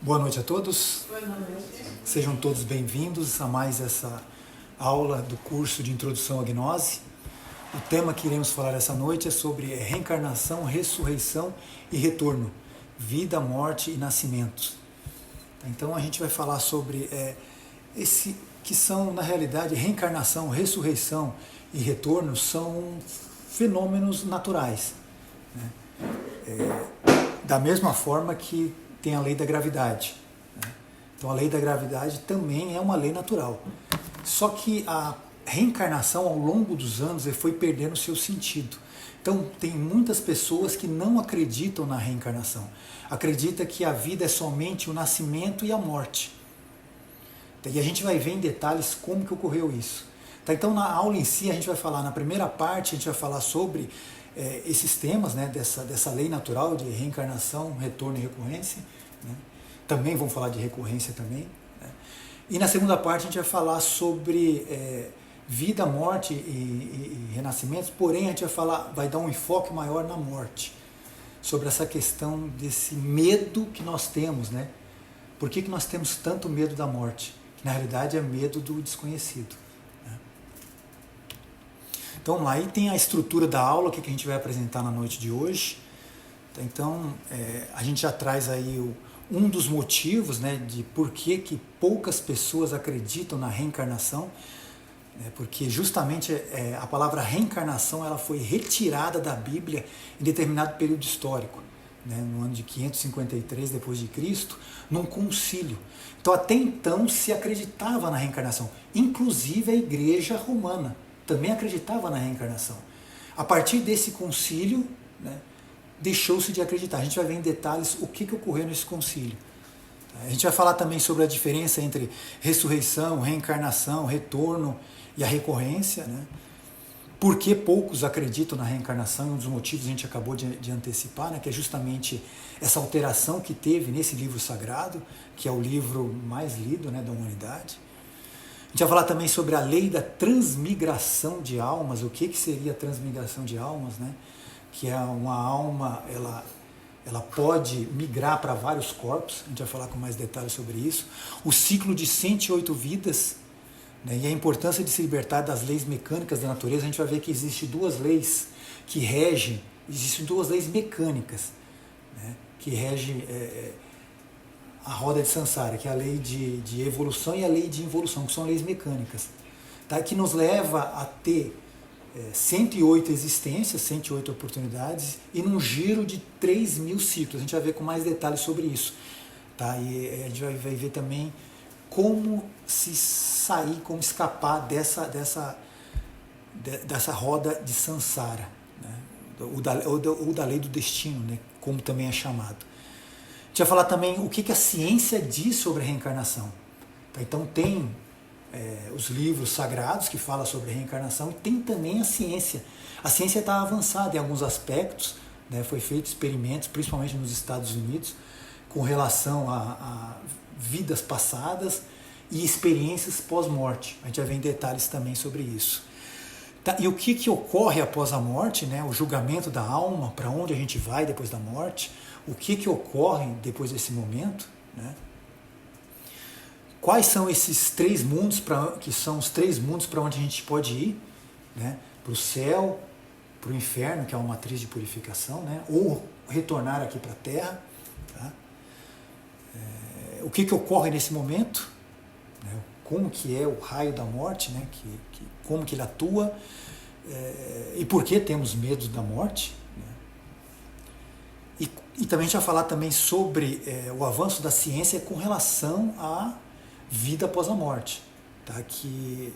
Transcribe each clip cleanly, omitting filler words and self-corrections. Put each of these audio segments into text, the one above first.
Boa noite a todos. Boa noite. Sejam todos bem-vindos a mais essa aula do curso de Introdução à Gnose. O tema que iremos falar essa noite é sobre reencarnação, ressurreição e retorno, vida, morte e nascimento. Então a gente vai falar sobre esse que são, na realidade, reencarnação, ressurreição e retorno são fenômenos naturais, né? Da mesma forma que tem a lei da gravidade, né? Então a lei da gravidade também é uma lei natural. Só que a reencarnação ao longo dos anos foi perdendo seu sentido. Então tem muitas pessoas que não acreditam na reencarnação. Acreditam que a vida é somente o nascimento e a morte. E a gente vai ver em detalhes como que ocorreu isso. Então na aula em si a gente vai falar, na primeira parte a gente vai falar sobre esses temas, né, dessa lei natural de reencarnação, retorno e recorrência, né? Também vamos falar de recorrência também, né? E na segunda parte a gente vai falar sobre vida, morte e renascimentos, porém a gente vai dar um enfoque maior na morte, sobre essa questão desse medo que nós temos, né? Por que nós temos tanto medo da morte? Que na realidade é medo do desconhecido. Então vamos lá, aí tem a estrutura da aula que a gente vai apresentar na noite de hoje. Então a gente já traz aí um dos motivos, né, de por que poucas pessoas acreditam na reencarnação, né, porque justamente a palavra reencarnação ela foi retirada da Bíblia em determinado período histórico, né, no ano de 553 depois de Cristo, num concílio. Então até então se acreditava na reencarnação, inclusive a Igreja Romana também acreditava na reencarnação. A partir desse concílio, né, deixou-se de acreditar. A gente vai ver em detalhes o que ocorreu nesse concílio. A gente vai falar também sobre a diferença entre ressurreição, reencarnação, retorno e a recorrência, né? Por que poucos acreditam na reencarnação? Um dos motivos a gente acabou de antecipar, né, que é justamente essa alteração que teve nesse livro sagrado, que é o livro mais lido, né, da humanidade. A gente vai falar também sobre a lei da transmigração de almas. O que seria a transmigração de almas, né? Que é uma alma, ela pode migrar para vários corpos. A gente vai falar com mais detalhes sobre isso. O ciclo de 108 vidas, né? E a importância de se libertar das leis mecânicas da natureza. A gente vai ver que existem duas leis que regem, existem duas leis mecânicas, né, que regem a roda de Sansara, que é a lei de evolução e a lei de involução, que são leis mecânicas, tá? Que nos leva a ter 108 existências, 108 oportunidades e num giro de 3.000 ciclos. A gente vai ver com mais detalhes sobre isso, tá? E a gente vai ver também como se sair, como escapar dessa roda de Sansara, né? ou da lei do destino, né? Como também é chamado. A gente vai falar também o que a ciência diz sobre a reencarnação. Tá? Então tem os livros sagrados que falam sobre reencarnação e tem também a ciência. A ciência está avançada em alguns aspectos, né? Foi feito experimentos, principalmente nos Estados Unidos, com relação a vidas passadas e experiências pós-morte. A gente vai ver em detalhes também sobre isso. Tá? E o que ocorre após a morte, né? O julgamento da alma, para onde a gente vai depois da morte, o que ocorre depois desse momento, né? Quais são esses três mundos, que são os três mundos para onde a gente pode ir, né? Para o céu, para o inferno, que é uma matriz de purificação, né? Ou retornar aqui para a Terra. Tá? O que ocorre nesse momento, né? Como que é o raio da morte, né? Como que ele atua, e por que temos medo da morte, né? E também a gente vai falar também sobre o avanço da ciência com relação à vida após a morte, tá? Que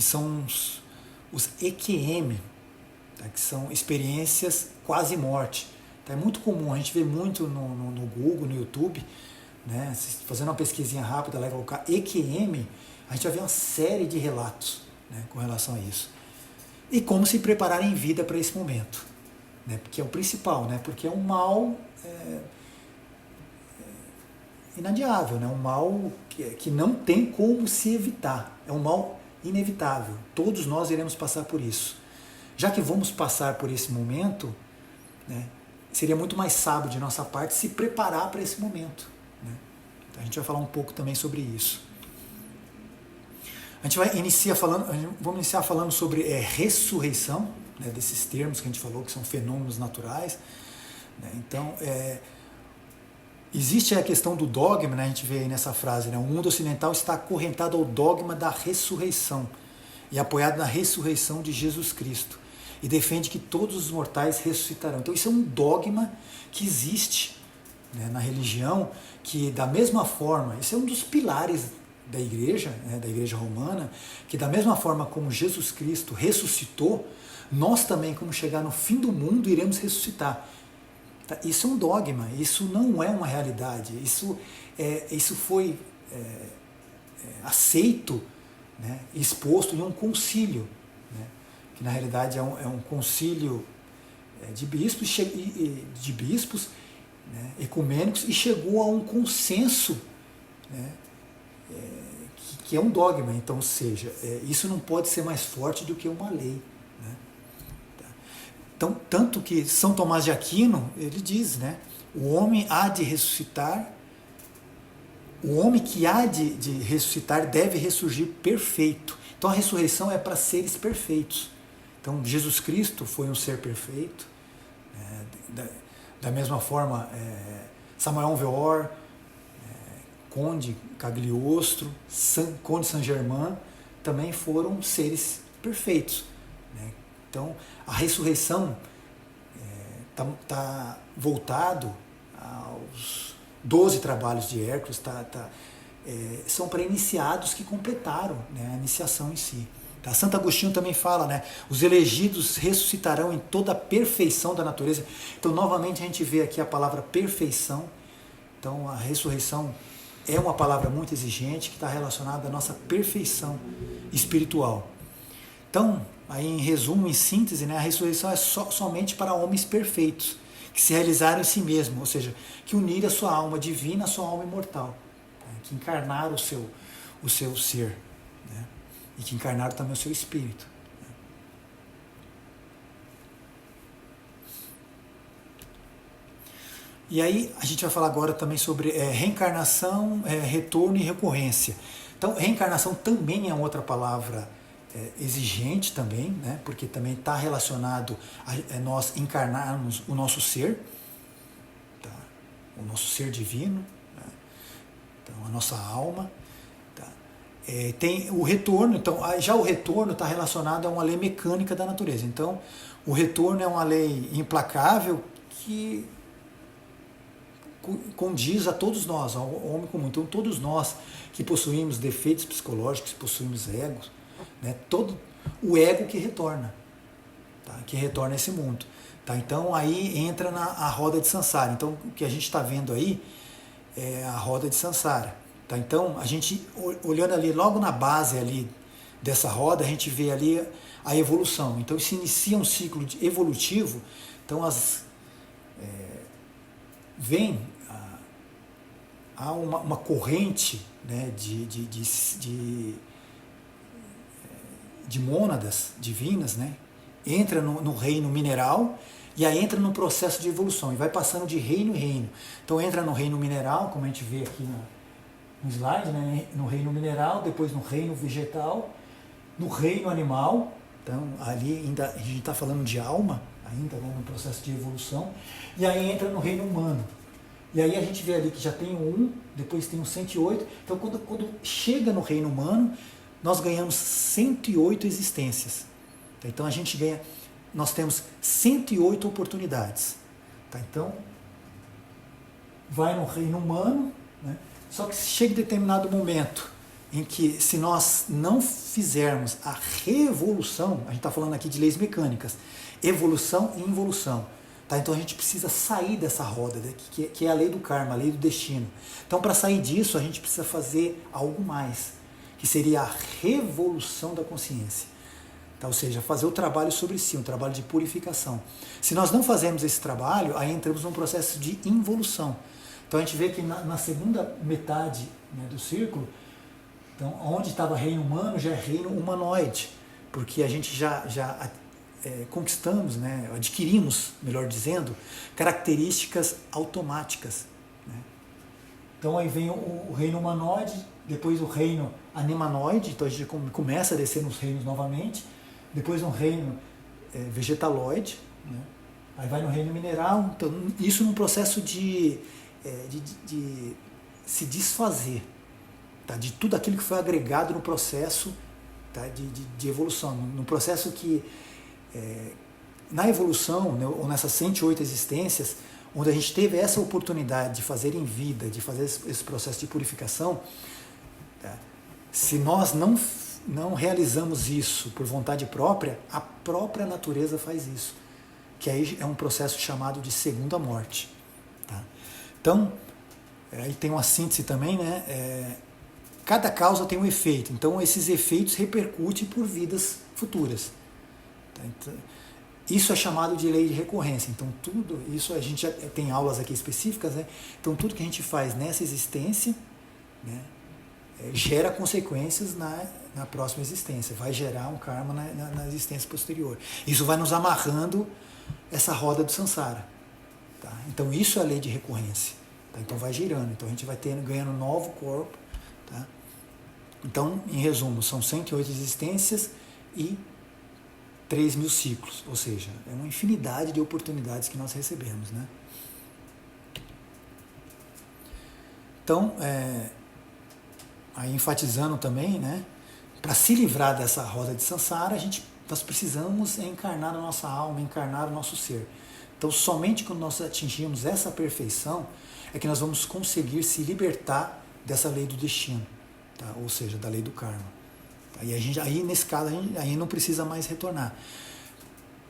são os EQM, tá? Que são experiências quase morte. Tá? É muito comum, a gente vê muito no Google, no YouTube, né? Fazendo uma pesquisinha rápida, lá vai colocar EQM, a gente vai ver uma série de relatos, né, com relação a isso. E como se preparar em vida para esse momento, né? Porque é o principal, né? Porque é um mal inadiável, né? Um mal que não tem como se evitar, é um mal inevitável, todos nós iremos passar por isso. Já que vamos passar por esse momento, né, seria muito mais sábio de nossa parte se preparar para esse momento, né? A gente vai falar um pouco também sobre isso. Vamos iniciar falando sobre ressurreição, né, desses termos que a gente falou, que são fenômenos naturais. Né? Então, existe a questão do dogma, né, a gente vê aí nessa frase, né, o mundo ocidental está acorrentado ao dogma da ressurreição e apoiado na ressurreição de Jesus Cristo, e defende que todos os mortais ressuscitarão. Então isso é um dogma que existe, né, na religião, que da mesma forma, isso é um dos pilares da igreja, né, da igreja romana, que da mesma forma como Jesus Cristo ressuscitou, nós também, como chegar no fim do mundo, iremos ressuscitar. Tá? Isso é um dogma, isso não é uma realidade, isso foi aceito, né, exposto em um concílio, né, que na realidade é um concílio de bispos, né, ecumênicos, e chegou a um consenso, né, que é um dogma. Então, ou seja, isso não pode ser mais forte do que uma lei. Né? Tá? Então, tanto que São Tomás de Aquino, ele diz, né, o homem há de ressuscitar, o homem que há de ressuscitar deve ressurgir perfeito. Então a ressurreição é para seres perfeitos. Então Jesus Cristo foi um ser perfeito. Da mesma forma, Samuel Weor, Conde Cagliostro, Conde Saint-Germain também foram seres perfeitos. Né? Então a ressurreição está voltado aos 12 trabalhos de Hércules, são para iniciados que completaram, né, a iniciação em si. Tá? Santo Agostinho também fala, né, os elegidos ressuscitarão em toda a perfeição da natureza. Então, novamente, a gente vê aqui a palavra perfeição. Então, a ressurreição é uma palavra muito exigente que está relacionada à nossa perfeição espiritual. Então, aí em resumo, em síntese, né, a ressurreição é somente para homens perfeitos, que se realizaram em si mesmos, ou seja, que uniram a sua alma divina à sua alma imortal, né, que encarnaram o seu ser, né, e que encarnaram também o seu espírito. Né. E aí a gente vai falar agora também sobre reencarnação, retorno e recorrência. Então, reencarnação também é outra palavra exigente também, né? Porque também está relacionado a nós encarnarmos o nosso ser, tá? O nosso ser divino, né? Então a nossa alma. Tá? Tem o retorno, então já o retorno está relacionado a uma lei mecânica da natureza. Então o retorno é uma lei implacável que condiz a todos nós, ao homem comum. Então todos nós que possuímos defeitos psicológicos, possuímos egos, né, todo o ego que retorna, tá, que retorna a esse mundo. Tá, então aí entra a roda de Sansara. Então o que a gente está vendo aí é a roda de Sansara. Tá, então a gente, olhando ali logo na base ali dessa roda, a gente vê ali a evolução. Então se inicia um ciclo evolutivo. Então há uma corrente, né, de mônadas divinas, né, entra no reino mineral e aí entra no processo de evolução e vai passando de reino em reino. Então entra no reino mineral, como a gente vê aqui no slide, né, no reino mineral, depois no reino vegetal, no reino animal. Então ali ainda a gente está falando de alma, ainda, né, no processo de evolução, e aí entra no reino humano. E aí a gente vê ali que já tem o 1, depois tem o 108. Então quando chega no reino humano, nós ganhamos 108 existências. Então nós temos 108 oportunidades. Tá? Então, vai no reino humano, né? Só que chega determinado momento em que, se nós não fizermos a revolução, a gente está falando aqui de leis mecânicas, evolução e involução. Tá? Então a gente precisa sair dessa roda, né? que é a lei do karma, a lei do destino. Então, para sair disso, a gente precisa fazer algo mais, que seria a revolução da consciência. Tá? Ou seja, fazer o trabalho sobre si, um trabalho de purificação. Se nós não fazemos esse trabalho, aí entramos num processo de involução. Então a gente vê que na segunda metade, né, do círculo, então, onde estava reino humano, já é reino humanoide, porque a gente já conquistamos, né, adquirimos, melhor dizendo, características automáticas. Né? Então aí vem o reino humanoide, depois o reino animanoide, então a gente começa a descer nos reinos novamente, depois um reino vegetaloide, né? Aí vai no reino mineral, então isso num processo de se desfazer, tá? De tudo aquilo que foi agregado no processo, tá? de evolução, no processo que na evolução, né, ou nessas 108 existências, onde a gente teve essa oportunidade de fazer em vida, de fazer esse processo de purificação, tá? Se nós não realizamos isso por vontade própria, a própria natureza faz isso, que aí é um processo chamado de segunda morte. Tá? Então, aí tem uma síntese também, né? Cada causa tem um efeito, então esses efeitos repercutem por vidas futuras. Tá? Então, isso é chamado de lei de recorrência. Então tudo, isso a gente já tem aulas aqui específicas, né? Então tudo que a gente faz nessa existência, né, gera consequências na próxima existência, vai gerar um karma na existência posterior. Isso vai nos amarrando essa roda do samsara. Tá? Então isso é a lei de recorrência. Tá? Então vai girando, então a gente vai ganhando um novo corpo. Tá? Então, em resumo, são 108 existências e 3.000 ciclos, ou seja, é uma infinidade de oportunidades que nós recebemos, né? Então, aí enfatizando também, né, para se livrar dessa roda de samsara, nós precisamos encarnar a nossa alma, encarnar o nosso ser. Então, somente quando nós atingirmos essa perfeição, é que nós vamos conseguir se libertar dessa lei do destino, tá? Ou seja, da lei do karma. Aí nesse caso, aí não precisa mais retornar,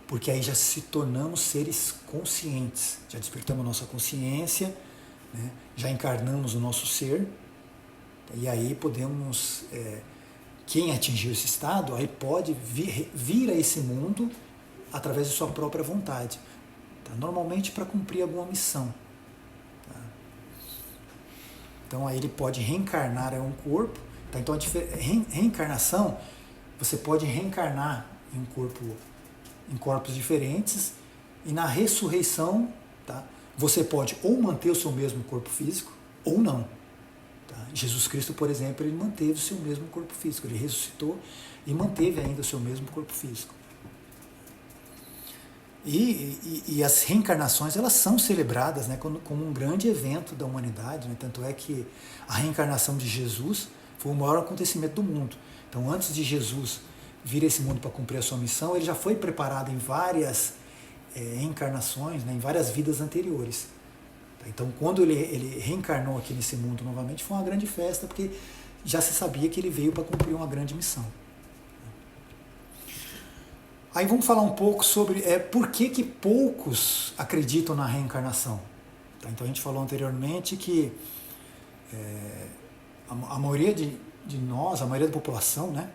porque aí já se tornamos seres conscientes, já despertamos nossa consciência, né? Já encarnamos o nosso ser, e aí podemos, quem atingiu esse estado, aí pode vir a esse mundo através de sua própria vontade, tá? Normalmente para cumprir alguma missão. Tá? Então aí ele pode reencarnar um corpo. Tá? Então a reencarnação, você pode reencarnar em corpos diferentes, e na ressurreição, tá, você pode ou manter o seu mesmo corpo físico ou não. Tá? Jesus Cristo, por exemplo, ele manteve o seu mesmo corpo físico, ele ressuscitou e manteve ainda o seu mesmo corpo físico. E as reencarnações, elas são celebradas, né, como um grande evento da humanidade, né? Tanto é que a reencarnação de Jesus foi o maior acontecimento do mundo. Então, antes de Jesus vir a esse mundo para cumprir a sua missão, ele já foi preparado em várias encarnações, né, em várias vidas anteriores. Então, quando ele reencarnou aqui nesse mundo novamente, foi uma grande festa, porque já se sabia que ele veio para cumprir uma grande missão. Aí vamos falar um pouco sobre por que poucos acreditam na reencarnação. Tá? Então, a gente falou anteriormente que a maioria de nós, a maioria da população, né?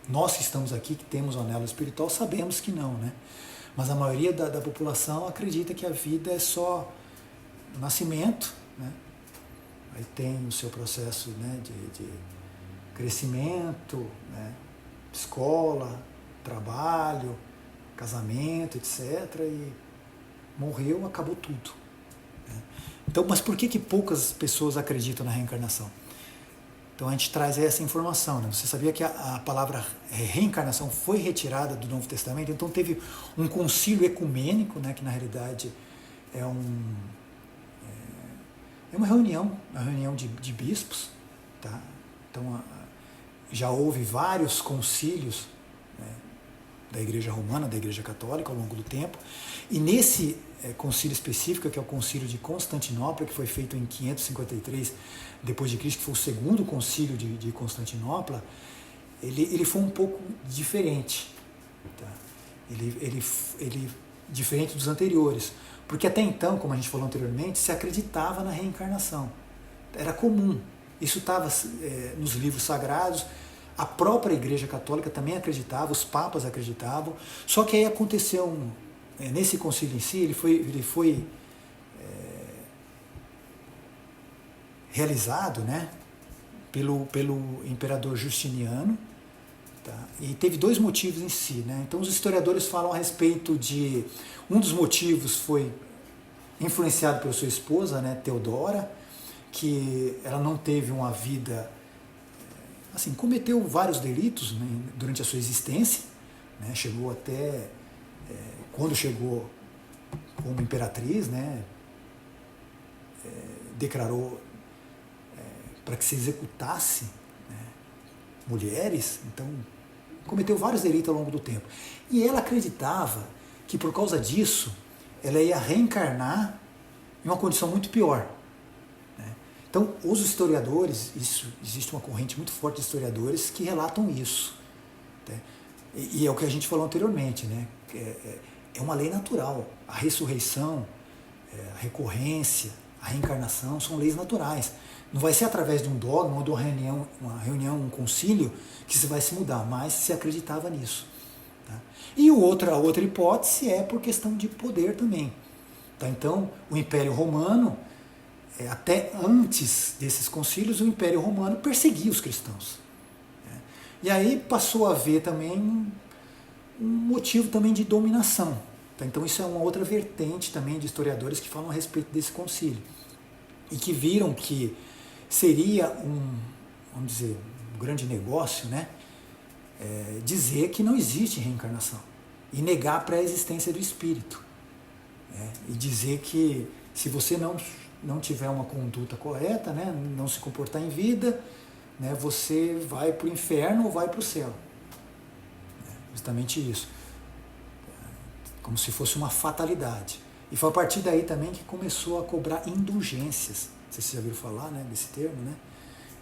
Nós que estamos aqui, que temos o anelo espiritual, sabemos que não, né? Mas a maioria da população acredita que a vida é só nascimento, né? Aí tem o seu processo, né, de crescimento, né? Escola, trabalho, casamento, etc. E morreu, acabou tudo. Né? Então, mas por que poucas pessoas acreditam na reencarnação? Então a gente traz essa informação, né? Você sabia que a palavra reencarnação foi retirada do Novo Testamento? Então teve um concílio ecumênico, né, que na realidade é uma reunião de bispos, tá? Então já houve vários concílios, né, da Igreja Romana, da Igreja Católica ao longo do tempo, e nesse concílio específico, que é o concílio de Constantinopla, que foi feito em 553 depois de Cristo, que foi o segundo concílio de Constantinopla, ele foi um pouco diferente, tá? Ele diferente dos anteriores, porque até então, como a gente falou anteriormente, se acreditava na reencarnação, era comum, isso estava nos livros sagrados. A própria Igreja Católica também acreditava, os papas acreditavam, só que aí aconteceu nesse concílio em si, ele foi realizado, né, pelo imperador Justiniano, tá? E teve dois motivos em si, né? Então os historiadores falam a respeito de um dos motivos foi influenciado pela sua esposa, né, Teodora, que ela não teve uma vida, assim, cometeu vários delitos, né, durante a sua existência, né, chegou até, quando chegou como imperatriz, né, declarou para que se executasse, né, mulheres, então cometeu vários delitos ao longo do tempo. E ela acreditava que por causa disso ela ia reencarnar em uma condição muito pior. Né? Então, os historiadores, existe uma corrente muito forte de historiadores que relatam isso. Né? E é o que a gente falou anteriormente, né? É uma lei natural. A ressurreição, a recorrência, a reencarnação são leis naturais. Não vai ser através de um dogma ou de uma reunião, um concílio, que se vai se mudar, mas se acreditava nisso. Tá? E a outra hipótese é por questão de poder também. Tá? Então, o Império Romano, até antes desses concílios, o Império Romano perseguia os cristãos. Né? E aí passou a haver também um motivo também de dominação. Tá? Então, isso é uma outra vertente também de historiadores que falam a respeito desse concílio. E que viram que seria vamos dizer, um grande negócio, né? Dizer que não existe reencarnação e negar a pré-existência do espírito. Né? E dizer que se você não tiver uma conduta correta, né? Não se comportar em vida, né? Você vai para o inferno ou vai para o céu. Justamente isso. Como se fosse uma fatalidade. E foi a partir daí também que começou a cobrar indulgências. Não sei se vocês já viram falar, né, desse termo, né?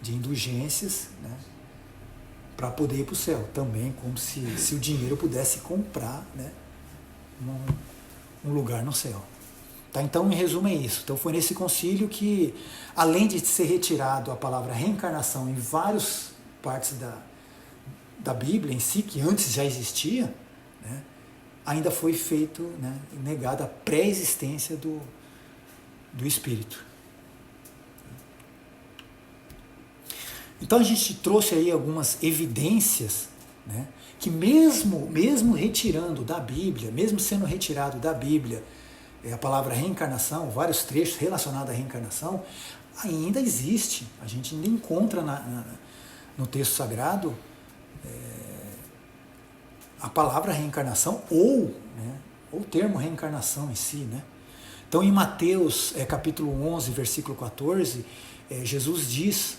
De indulgências, né? Para poder ir para o céu. Também como se o dinheiro pudesse comprar, né, um lugar no céu. Tá? Então, em resumo, é isso. Então, foi nesse concílio que, além de ser retirado a palavra reencarnação em várias partes da Bíblia em si, que antes já existia, né, ainda foi feito, né, negada a pré-existência do espírito. Então a gente trouxe aí algumas evidências, né, que mesmo retirando da Bíblia, mesmo sendo retirado da Bíblia a palavra reencarnação, vários trechos relacionados à reencarnação, ainda existe, a gente ainda encontra no texto sagrado a palavra reencarnação ou o termo reencarnação em si. Né? Então, em Mateus capítulo 11, versículo 14, Jesus diz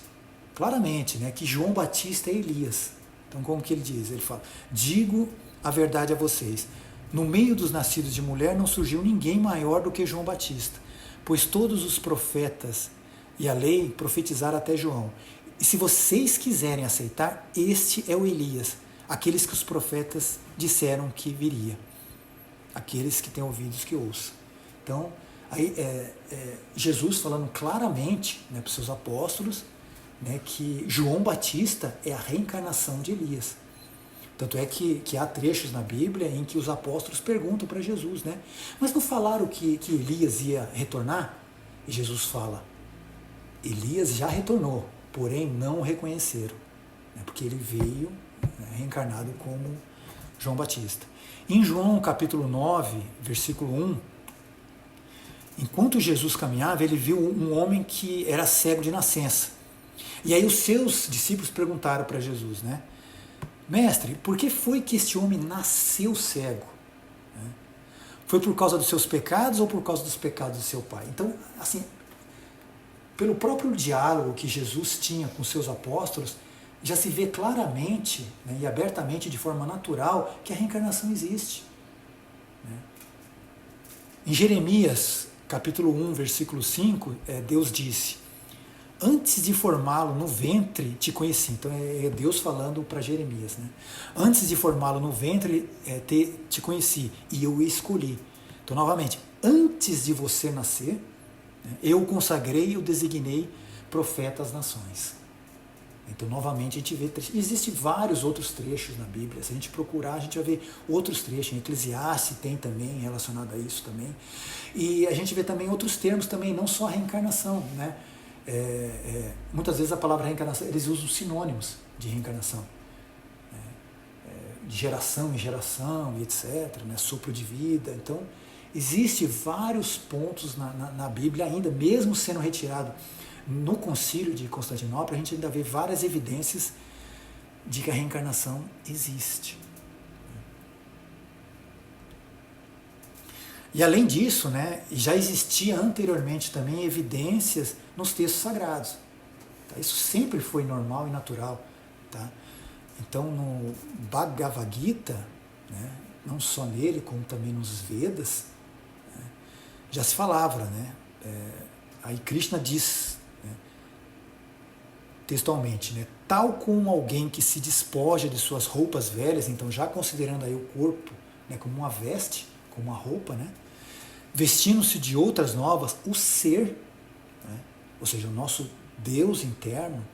claramente, né, que João Batista é Elias. Então, como que ele diz? Ele fala: digo a verdade a vocês, no meio dos nascidos de mulher não surgiu ninguém maior do que João Batista, pois todos os profetas e a lei profetizaram até João. E se vocês quiserem aceitar, este é o Elias, aqueles que os profetas disseram que viria, aqueles que têm ouvidos que ouçam. Então, aí, Jesus falando claramente, né, para os seus apóstolos, né, que João Batista é a reencarnação de Elias. Tanto é que há trechos na Bíblia em que os apóstolos perguntam para Jesus, né, mas não falaram que Elias ia retornar? E Jesus fala: Elias já retornou, porém não o reconheceram, né, porque ele veio, né, reencarnado como João Batista. Em João capítulo 9, versículo 1, enquanto Jesus caminhava, ele viu um homem que era cego de nascença. E aí os seus discípulos perguntaram para Jesus, né, mestre, por que foi que este homem nasceu cego? Foi por causa dos seus pecados ou por causa dos pecados do seu pai? Então, assim, pelo próprio diálogo que Jesus tinha com seus apóstolos, já se vê claramente, né, e abertamente, de forma natural, que a reencarnação existe. Né? Em Jeremias, capítulo 1, versículo 5, Deus disse: antes de formá-lo no ventre, te conheci. Então é Deus falando para Jeremias. Né? Antes de formá-lo no ventre, te conheci e eu o escolhi. Então, novamente, antes de você nascer, né, eu o consagrei e o designei profeta às nações. Então, novamente, a gente vê trechos. Existem vários outros trechos na Bíblia. Se a gente procurar, a gente vai ver outros trechos. Em Eclesiastes tem também, relacionado a isso também. E a gente vê também outros termos também, não só a reencarnação. Né? Muitas vezes a palavra reencarnação, eles usam sinônimos de reencarnação. De geração em geração, etc. Né? Sopro de vida. Então, existem vários pontos na Bíblia ainda, mesmo sendo retirado no Concílio de Constantinopla, a gente ainda vê várias evidências de que a reencarnação existe. E além disso, né, já existia anteriormente também evidências nos textos sagrados. Tá? Isso sempre foi normal e natural. Tá? Então, no Bhagavad Gita, né, não só nele, como também nos Vedas, né, já se falava, né, aí Krishna diz, né, textualmente, né, tal como alguém que se despoja de suas roupas velhas, então já considerando aí o corpo, né, como uma veste, como uma roupa, né, vestindo-se de outras novas, o ser, né, ou seja, o nosso Deus interno,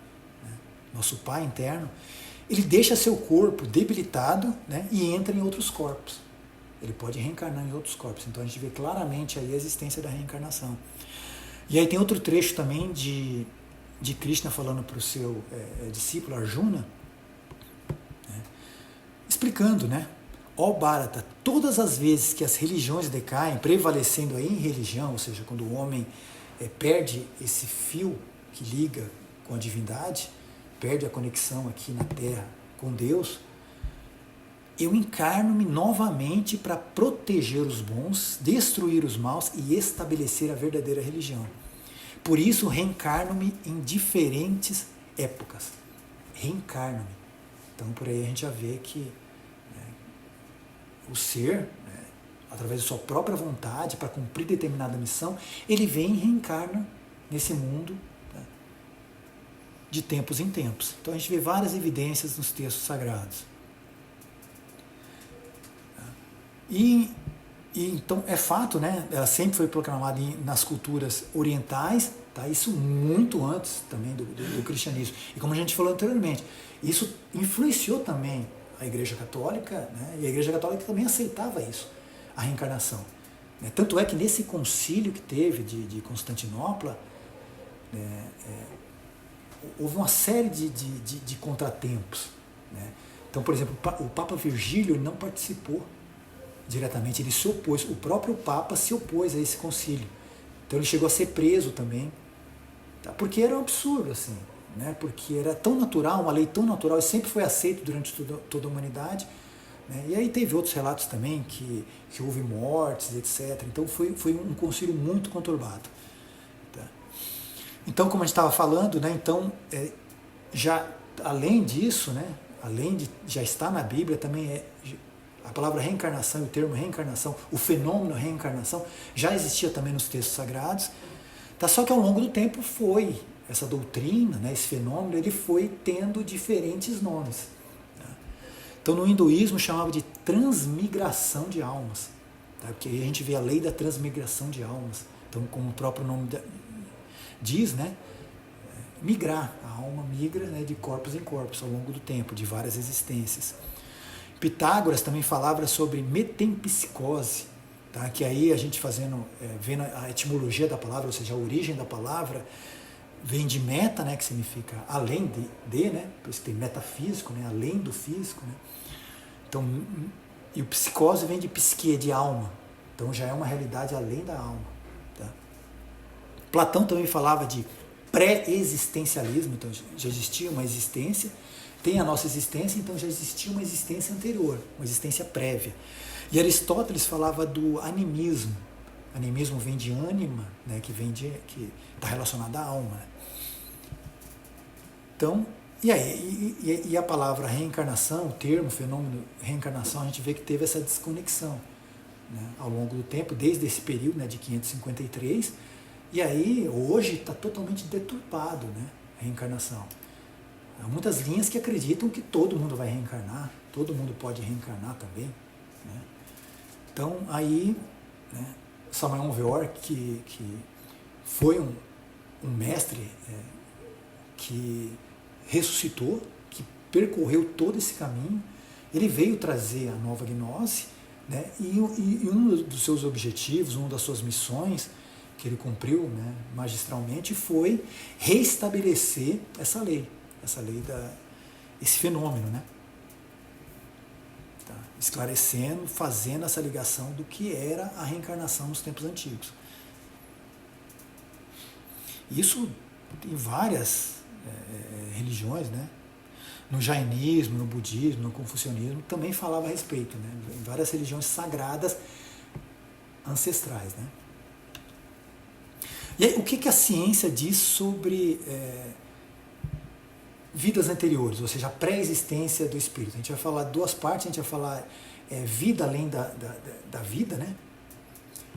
né, nosso Pai interno, ele deixa seu corpo debilitado, né, e entra em outros corpos. Ele pode reencarnar em outros corpos. Então a gente vê claramente aí a existência da reencarnação. E aí tem outro trecho também de Krishna falando para o seu discípulo Arjuna, né, explicando, né? Ó Bharata, todas as vezes que as religiões decaem, prevalecendo aí em religião, ou seja, quando o homem perde esse fio que liga com a divindade, perde a conexão aqui na Terra com Deus, eu encarno-me novamente para proteger os bons, destruir os maus e estabelecer a verdadeira religião. Por isso, reencarno-me em diferentes épocas. Reencarno-me. Então, por aí a gente já vê que, né, o ser, né, através de sua própria vontade, para cumprir determinada missão, ele vem e reencarna nesse mundo, né, de tempos em tempos. Então, a gente vê várias evidências nos textos sagrados. E então é fato, né? Ela sempre foi proclamada nas culturas orientais, tá? Isso muito antes também do cristianismo. E como a gente falou anteriormente, isso influenciou também a Igreja Católica, né? E a Igreja Católica também aceitava isso, a reencarnação. Né? Tanto é que nesse concílio que teve de Constantinopla, houve uma série de contratempos. Né? Então, por exemplo, o Papa Virgílio não participou diretamente, ele se opôs, o próprio Papa se opôs a esse concílio. Então ele chegou a ser preso também, tá? Porque era um absurdo, assim, né? Porque era tão natural, uma lei tão natural, e sempre foi aceito durante toda a humanidade, né? E aí teve outros relatos também, que houve mortes, etc. Então foi um concílio muito conturbado. Tá? Então, como a gente estava falando, né? Então, já além disso, né? Além de já estar na Bíblia, também a palavra reencarnação e o termo reencarnação, o fenômeno reencarnação, já existia também nos textos sagrados, tá? Só que ao longo do tempo foi, essa doutrina, né, esse fenômeno, ele foi tendo diferentes nomes. Tá? Então no hinduísmo chamava de transmigração de almas, tá? Porque aí a gente vê a lei da transmigração de almas. Então, como o próprio nome diz, né, migrar, a alma migra, né, de corpos em corpos ao longo do tempo, de várias existências. Pitágoras também falava sobre metempsicose, tá? Que aí a gente vendo a etimologia da palavra, ou seja, a origem da palavra, vem de meta, né, que significa além de, né, por isso tem metafísico, né, além do físico, né? Então, e o psicose vem de psique, de alma, então já é uma realidade além da alma. Tá? Platão também falava de pré-existencialismo, então já existia uma existência, tem a nossa existência, então já existia uma existência anterior, uma existência prévia. E Aristóteles falava do animismo. Animismo vem de ânima, né, que está relacionado à alma. Né? Então, e a palavra reencarnação, o termo, fenômeno reencarnação, a gente vê que teve essa desconexão, né, ao longo do tempo, desde esse período, né, de 553, e aí hoje está totalmente deturpado, né, a reencarnação. Há muitas linhas que acreditam que todo mundo vai reencarnar, todo mundo pode reencarnar também. Né? Então, aí, né, Samael Weor, que foi um mestre que ressuscitou, que percorreu todo esse caminho, ele veio trazer a nova gnose, né, e um dos seus objetivos, uma das suas missões, que ele cumpriu, né, magistralmente, foi reestabelecer essa lei esse fenômeno, né? Tá? Esclarecendo, fazendo essa ligação do que era a reencarnação nos tempos antigos. Isso Tem várias religiões, né? No jainismo, no budismo, no confucionismo, também falava a respeito, né? Em várias religiões sagradas ancestrais, né? E aí, o que a ciência diz sobre vidas anteriores, ou seja, a pré-existência do espírito? A gente vai falar duas partes, a gente vai falar vida além da vida, né?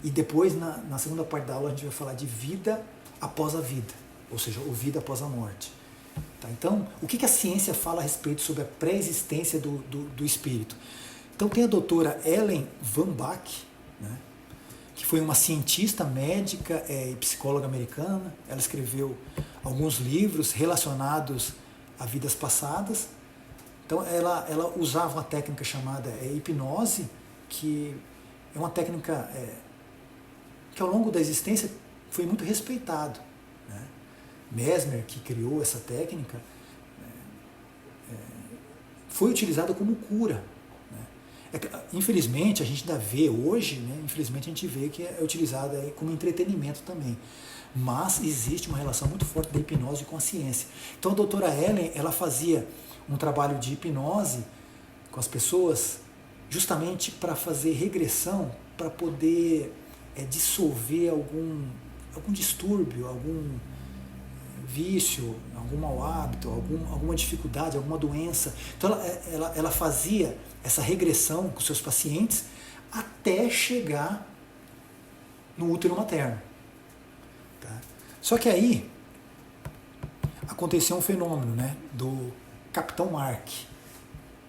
E depois, na segunda parte da aula, a gente vai falar de vida após a vida, ou seja, o vida após a morte. Tá? Então, o que a ciência fala a respeito sobre a pré-existência do espírito? Então, tem a doutora Ellen Van Bach, né, que foi uma cientista médica e psicóloga americana. Ela escreveu alguns livros relacionados a vidas passadas. Então, ela usava uma técnica chamada hipnose, que é uma técnica que ao longo da existência foi muito respeitado, né? Mesmer, que criou essa técnica, foi utilizada como cura, né? Infelizmente, a gente ainda vê hoje, né? Infelizmente a gente vê que é utilizada como entretenimento também. Mas existe uma relação muito forte da hipnose com a ciência. Então a doutora Ellen, ela fazia um trabalho de hipnose com as pessoas justamente para fazer regressão, para poder dissolver algum distúrbio, algum vício, algum mau hábito, alguma dificuldade, alguma doença. Então ela fazia essa regressão com seus pacientes até chegar no útero materno. Tá? Só que aí aconteceu um fenômeno, né, do Capitão Mark.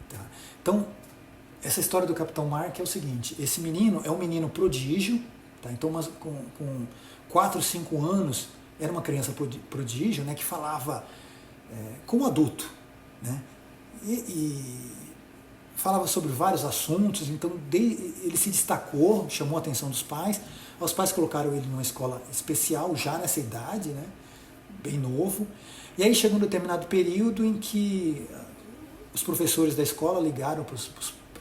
Tá? Então, essa história do Capitão Mark é o seguinte: esse menino é um menino prodígio, tá? Então, com 4, 5 anos, era uma criança prodígio, né, que falava como adulto, né, e falava sobre vários assuntos. Então ele se destacou, chamou a atenção dos pais. Os pais colocaram ele numa escola especial já nessa idade, né, bem novo. E aí chegou um determinado período em que os professores da escola ligaram para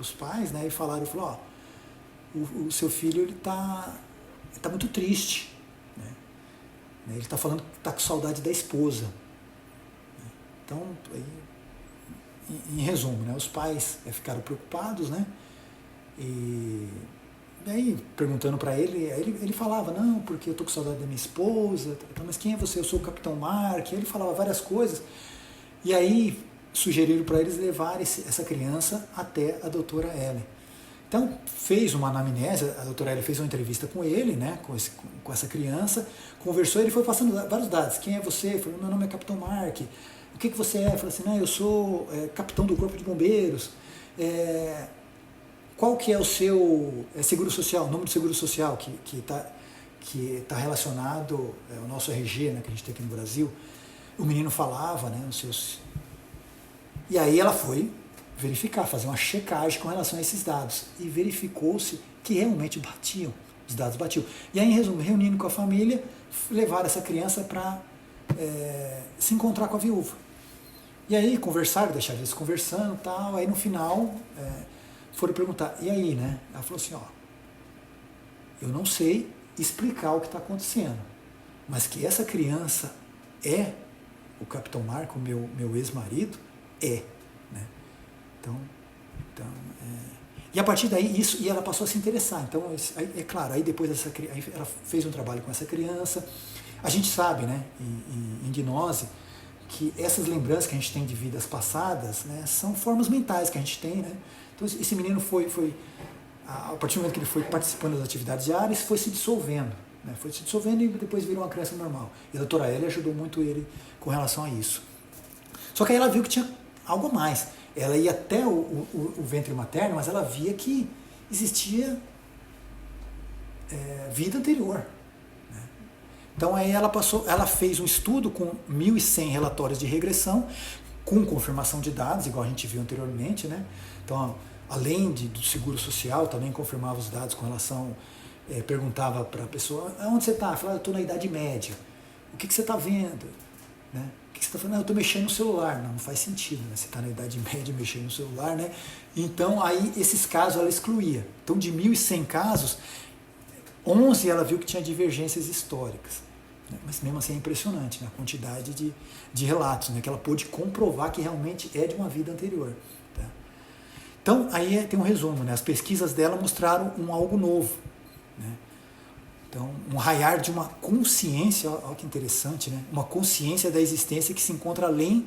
os pais, né, e falaram, o seu filho ele tá muito triste, né? Ele está falando que está com saudade da esposa. Então, aí, em resumo, né, os pais ficaram preocupados, né? E aí, perguntando para ele, ele falava, não, porque eu estou com saudade da minha esposa. Mas quem é você? Eu sou o Capitão Mark. Ele falava várias coisas. E aí sugeriram para eles levarem essa criança até a doutora Ellen. Então, fez uma anamnese, a doutora Ellen fez uma entrevista com ele, né, com essa criança, conversou, ele foi passando vários dados. Quem é você? Ele falou, meu nome é Capitão Mark. O que você é? Ele falou assim, não, eu sou capitão do Corpo de Bombeiros. Qual que é o seu seguro social, o nome do seguro social que tá relacionado ao nosso RG, né, que a gente tem aqui no Brasil? O menino falava, né, os seus... E aí ela foi verificar, fazer uma checagem com relação a esses dados. E verificou-se que realmente batiam, os dados batiam. E aí, em resumo, reunindo com a família, levaram essa criança para se encontrar com a viúva. E aí conversaram, deixaram eles conversando e tal. Aí no final foram perguntar, e aí, né? Ela falou assim, eu não sei explicar o que está acontecendo, mas que essa criança é o Capitão Marco, meu ex-marido, né? Então, e a partir daí, e ela passou a se interessar. Então, é claro, aí depois aí ela fez um trabalho com essa criança. A gente sabe, né, em gnose, que essas lembranças que a gente tem de vidas passadas, né, são formas mentais que a gente tem, né? Então, esse menino a partir do momento que ele foi participando das atividades diárias, foi se dissolvendo, né? Foi se dissolvendo e depois virou uma criança normal. E a doutora Ellie ajudou muito ele com relação a isso. Só que aí ela viu que tinha algo a mais. Ela ia até o ventre materno, mas ela via que existia vida anterior. Né? Então aí ela fez um estudo com 1.100 relatórios de regressão, com confirmação de dados, igual a gente viu anteriormente, né? Então, além do seguro social, também confirmava os dados com relação, perguntava para a pessoa, onde você está? Falava, eu estou na idade média. O que você está vendo? Né? O que você está falando? Eu estou mexendo no celular. Não faz sentido, né? Você está na idade média mexendo no celular, né? Então, aí, esses casos ela excluía. Então, de 1.100 casos, 11 ela viu que tinha divergências históricas. né? Mas mesmo assim é impressionante, né? A quantidade de relatos, né? Que ela pôde comprovar que realmente é de uma vida anterior. Tá? Então, aí tem um resumo, né? As pesquisas dela mostraram algo novo, né? Então, um raiar de uma consciência, olha que interessante, né? Uma consciência da existência que se encontra além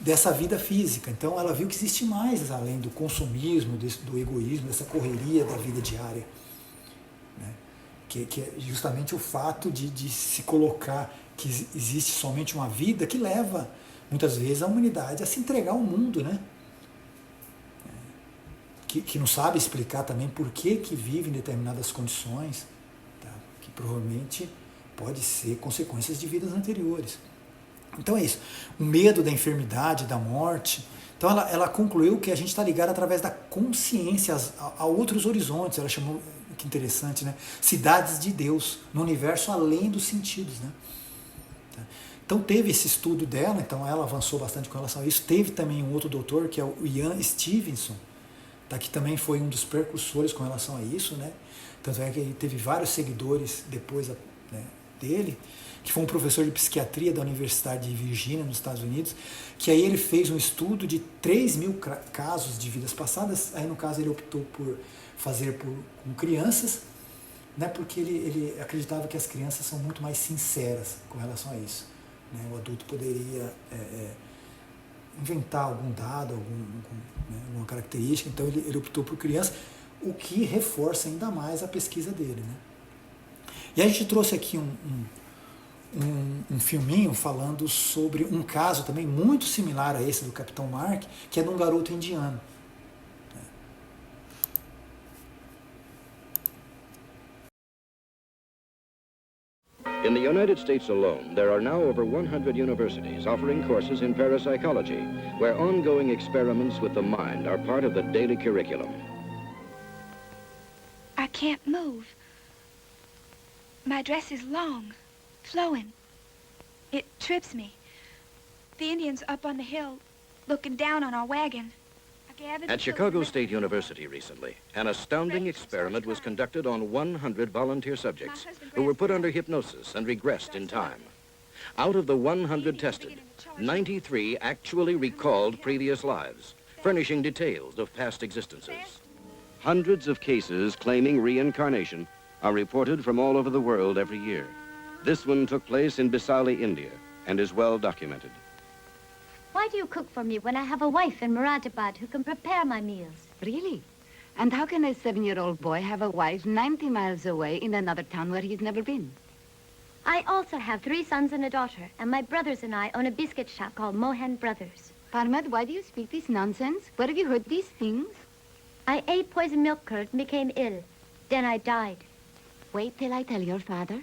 dessa vida física. Então, ela viu que existe mais além do consumismo, do egoísmo, dessa correria da vida diária, né? Que é justamente o fato de se colocar que existe somente uma vida que leva, muitas vezes, a humanidade a se entregar ao mundo, né? Que não sabe explicar também por que vive em determinadas condições, tá? Que provavelmente pode ser consequências de vidas anteriores. Então é isso. O medo da enfermidade, da morte. Então ela concluiu que a gente está ligado através da consciência a outros horizontes. Ela chamou, que interessante, né? Cidades de Deus, no universo além dos sentidos, né? Então teve esse estudo dela, então ela avançou bastante com relação a isso. Teve também um outro doutor, que é o Ian Stevenson, tá, que também foi um dos precursores com relação a isso, né? Tanto é que ele teve vários seguidores depois, né, dele, que foi um professor de psiquiatria da Universidade de Virgínia, nos Estados Unidos, que aí ele fez um estudo de 3.000 casos de vidas passadas. Aí no caso ele optou por fazer com crianças, né, porque ele acreditava que as crianças são muito mais sinceras com relação a isso, né? O adulto poderia inventar algum dado, né, alguma característica, então ele optou por criança, o que reforça ainda mais a pesquisa dele, né? E a gente trouxe aqui um filminho falando sobre um caso também muito similar a esse do Capitão Mark, que é de um garoto indiano. In the United States alone, there are now over 100 universities offering courses in parapsychology, where ongoing experiments with the mind are part of the daily curriculum. I can't move. My dress is long, flowing. It trips me. The Indians up on the hill, looking down on our wagon. At Chicago State University recently, an astounding experiment was conducted on 100 volunteer subjects who were put under hypnosis and regressed in time. Out of the 100 tested, 93 actually recalled previous lives, furnishing details of past existences. Hundreds of cases claiming reincarnation are reported from all over the world every year. This one took place in Bisauli, India, and is well documented. Why do you cook for me when I have a wife in Moradabad who can prepare my meals? Really? And how can a 7-year-old boy have a wife 90 miles away in another town where he's never been? I also have 3 sons and a daughter, and my brothers and I own a biscuit shop called Mohan Brothers. Parmad, why do you speak this nonsense? Where have you heard these things? I ate poisoned milk curd and became ill. Then I died. Wait till I tell your father.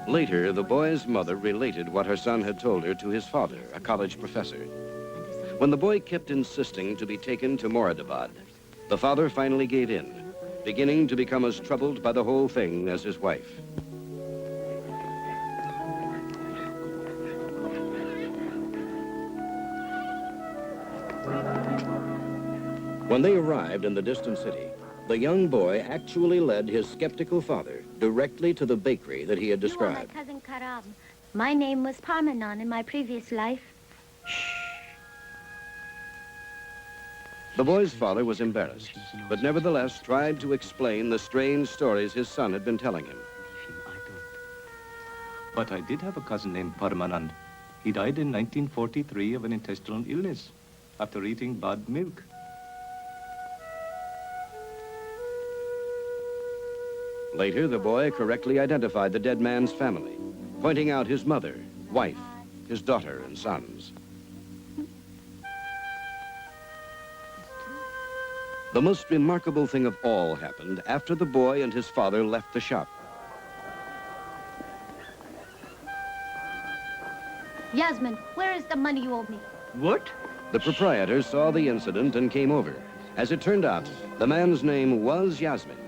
Later, the boy's mother related what her son had told her to his father, a college professor. When the boy kept insisting to be taken to Moradabad, the father finally gave in, beginning to become as troubled by the whole thing as his wife. When they arrived in the distant city, the young boy actually led his skeptical father directly to the bakery that he had described. You are my cousin Karam. My name was Parmanan in my previous life. The boy's father was embarrassed, but nevertheless tried to explain the strange stories his son had been telling him. But I did have a cousin named Paramanand. He died in 1943 of an intestinal illness after eating bad milk. Later, the boy correctly identified the dead man's family, pointing out his mother, wife, his daughter, and sons. The most remarkable thing of all happened after the boy and his father left the shop. Yasmin, where is the money you owe me? What? The proprietor saw the incident and came over. As it turned out, the man's name was Yasmin,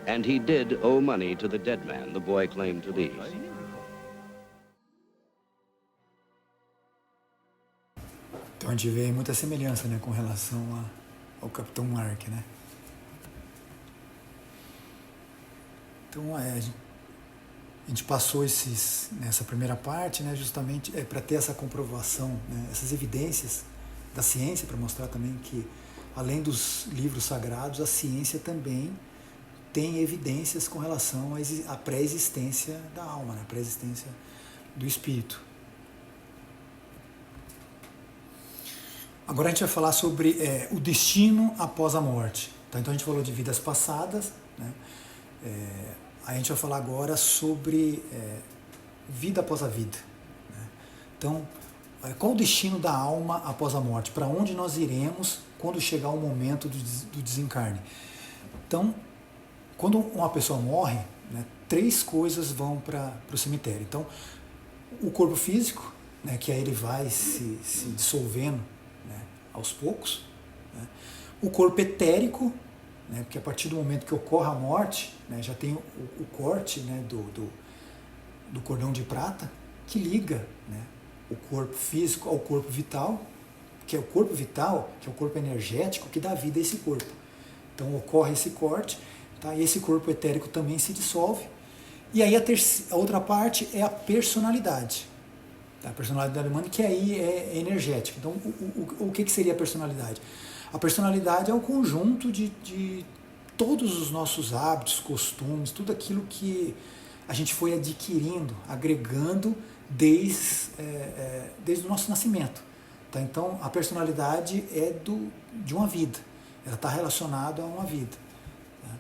and he did owe money to the dead man the boy claimed to be. Então a gente vê muita semelhança, né, com relação ao Capitão Mark, né? Então, a gente passou nessa primeira parte, né, justamente para ter essa comprovação, né, essas evidências da ciência, para mostrar também que, além dos livros sagrados, a ciência também tem evidências com relação à pré-existência da alma, né, a pré-existência do espírito. Agora a gente vai falar sobre o destino após a morte. Tá? Então a gente falou de vidas passadas, né? A gente vai falar agora sobre vida após a vida. Né? Então, qual o destino da alma após a morte? Para onde nós iremos quando chegar o momento do desencarne? Então, quando uma pessoa morre, né, 3 coisas vão para o cemitério. Então, o corpo físico, né, que aí ele vai se dissolvendo, né, aos poucos. Né? O corpo etérico, né, porque a partir do momento que ocorre a morte, né, já tem o corte, né, do cordão de prata que liga, né, o corpo físico ao corpo vital, que é o corpo vital, que é o corpo energético que dá vida a esse corpo. Então ocorre esse corte, tá, e esse corpo etérico também se dissolve. E aí a outra parte é a personalidade. Tá? A personalidade humana, que aí é energética. Então o que seria a personalidade? A personalidade é o conjunto de todos os nossos hábitos, costumes, tudo aquilo que a gente foi adquirindo, agregando desde o nosso nascimento. Tá? Então, a personalidade é de uma vida, ela está relacionada a uma vida. Tá?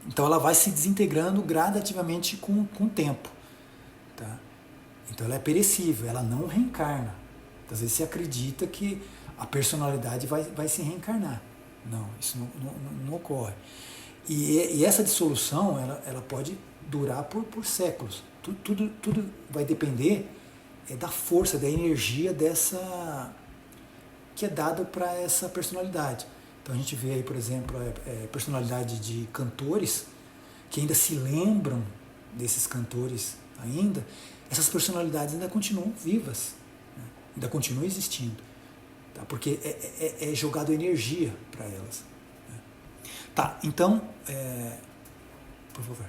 Então, ela vai se desintegrando gradativamente com o tempo. Tá? Então, ela é perecível, ela não reencarna. Às vezes, se acredita que a personalidade vai se reencarnar. Não, isso não ocorre. E essa dissolução, ela pode durar por séculos. Tudo vai depender da força, da energia que é dada para essa personalidade. Então a gente vê aí, por exemplo, a personalidade de cantores que ainda se lembram desses cantores ainda. Essas personalidades ainda continuam vivas, né? Ainda continuam existindo. Tá? Porque é jogado energia para elas. Né? Tá, então, por favor.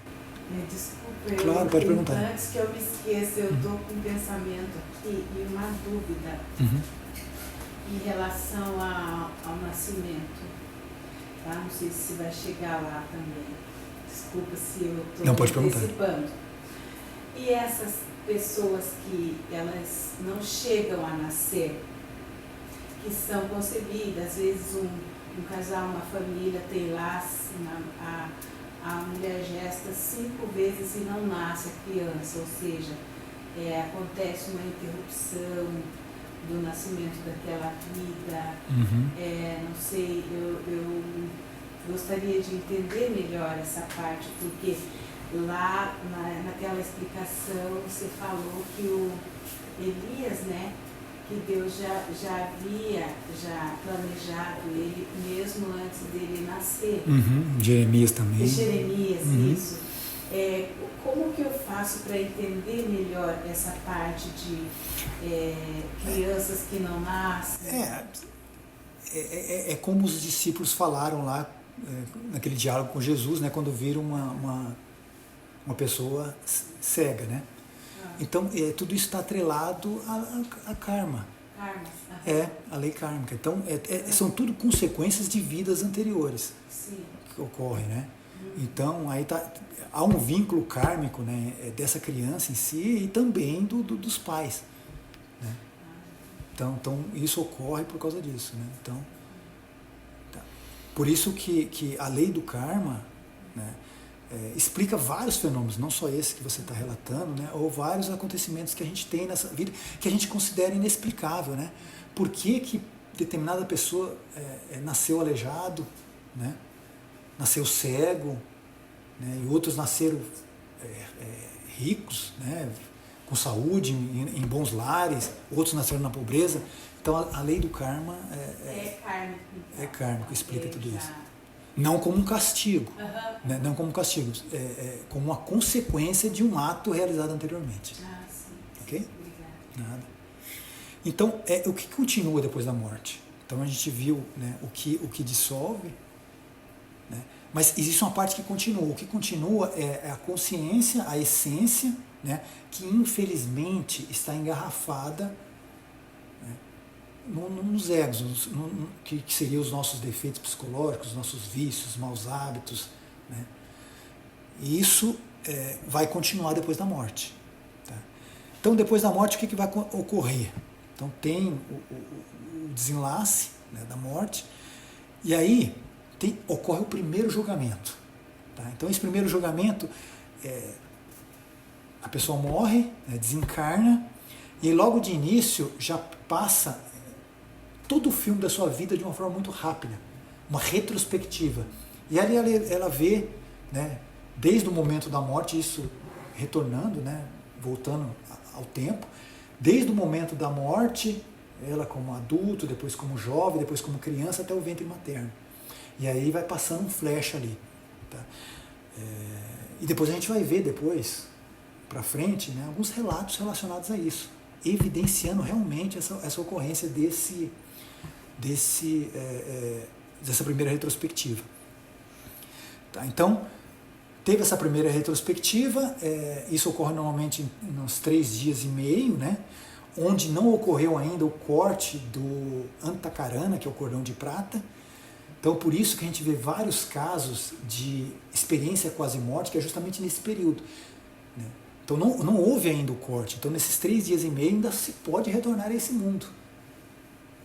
Desculpa, claro, pode perguntar. Antes que eu me esqueça, eu estou com um pensamento aqui e uma dúvida em relação ao nascimento. Tá? Não sei se vai chegar lá também. Desculpa se eu estou antecipando. E essas pessoas que elas não chegam a nascer, que são concebidas, às vezes um casal, uma família tem lá a mulher gesta 5 vezes e não nasce a criança, ou seja, acontece uma interrupção do nascimento daquela vida. Não sei, eu gostaria de entender melhor essa parte, porque lá naquela explicação você falou que o Elias, né, que Deus já havia planejado ele mesmo antes dele nascer. Jeremias também. Jeremias, isso. Como que eu faço para entender melhor essa parte de crianças que não nascem? É como os discípulos falaram lá, naquele diálogo com Jesus, né, quando viram uma pessoa cega, né? Então, tudo isso está atrelado a karma. A lei kármica. Então, são tudo consequências de vidas anteriores. Sim. Que ocorrem, né? Então, aí há um vínculo kármico, né, dessa criança em si e também dos pais. Né? Então, isso ocorre por causa disso. Né? Então, tá. Por isso que a lei do karma, né, explica vários fenômenos, não só esse que você está relatando, né, ou vários acontecimentos que a gente tem nessa vida que a gente considera inexplicável. Né? Por que determinada pessoa nasceu aleijado, né, nasceu cego, né, e outros nasceram ricos, né, com saúde, em bons lares, outros nasceram na pobreza. Então a lei do karma é kármico, explica tudo isso. Não como um castigo, né? Não como um castigo, como uma consequência de um ato realizado anteriormente. Sim. Ok? Nada. Então, o que continua depois da morte? Então a gente viu, né, o que dissolve, né? Mas existe uma parte que continua. O que continua é a consciência, a essência, né, que infelizmente está engarrafada, né, nos egos, que seriam os nossos defeitos psicológicos, os nossos vícios, maus hábitos. Né? E isso vai continuar depois da morte. Tá? Então, depois da morte, o que vai ocorrer? Então, tem o desenlace, né, da morte, e aí ocorre o primeiro julgamento. Tá? Então, esse primeiro julgamento, a pessoa morre, né, desencarna, e logo de início já passa todo o filme da sua vida de uma forma muito rápida, uma retrospectiva. E ali ela vê, né, desde o momento da morte, isso retornando, né, voltando ao tempo, desde o momento da morte, ela como adulto, depois como jovem, depois como criança, até o ventre materno. E aí vai passando um flash ali. Tá? E depois a gente vai ver, depois, para frente, né, alguns relatos relacionados a isso, evidenciando realmente essa ocorrência dessa primeira retrospectiva. Tá? Então, teve essa primeira retrospectiva, isso ocorre normalmente uns 3 dias e meio, né, onde não ocorreu ainda o corte do Antakarana, que é o cordão de prata. Então, por isso que a gente vê vários casos de experiência quase-morte, que é justamente nesse período. Né? Então, não houve ainda o corte. Então, nesses 3 dias e meio, ainda se pode retornar a esse mundo.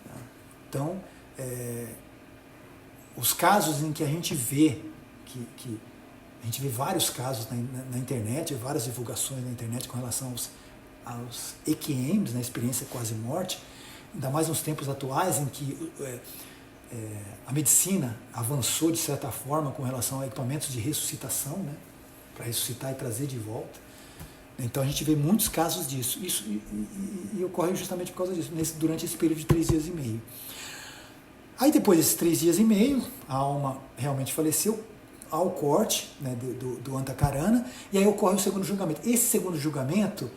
Tá? Então, os casos em que a gente vê, a gente vê vários casos na internet, várias divulgações na internet com relação aos EQMs, né, experiência quase-morte, ainda mais nos tempos atuais em que a medicina avançou de certa forma com relação a equipamentos de ressuscitação, né, para ressuscitar e trazer de volta. Então a gente vê muitos casos disso. Isso e ocorre justamente por causa disso, durante esse período de 3 dias e meio. Aí depois desses 3 dias e meio, a alma realmente faleceu, ao corte, né, do Antakarana, e aí ocorre o segundo julgamento. Esse segundo julgamento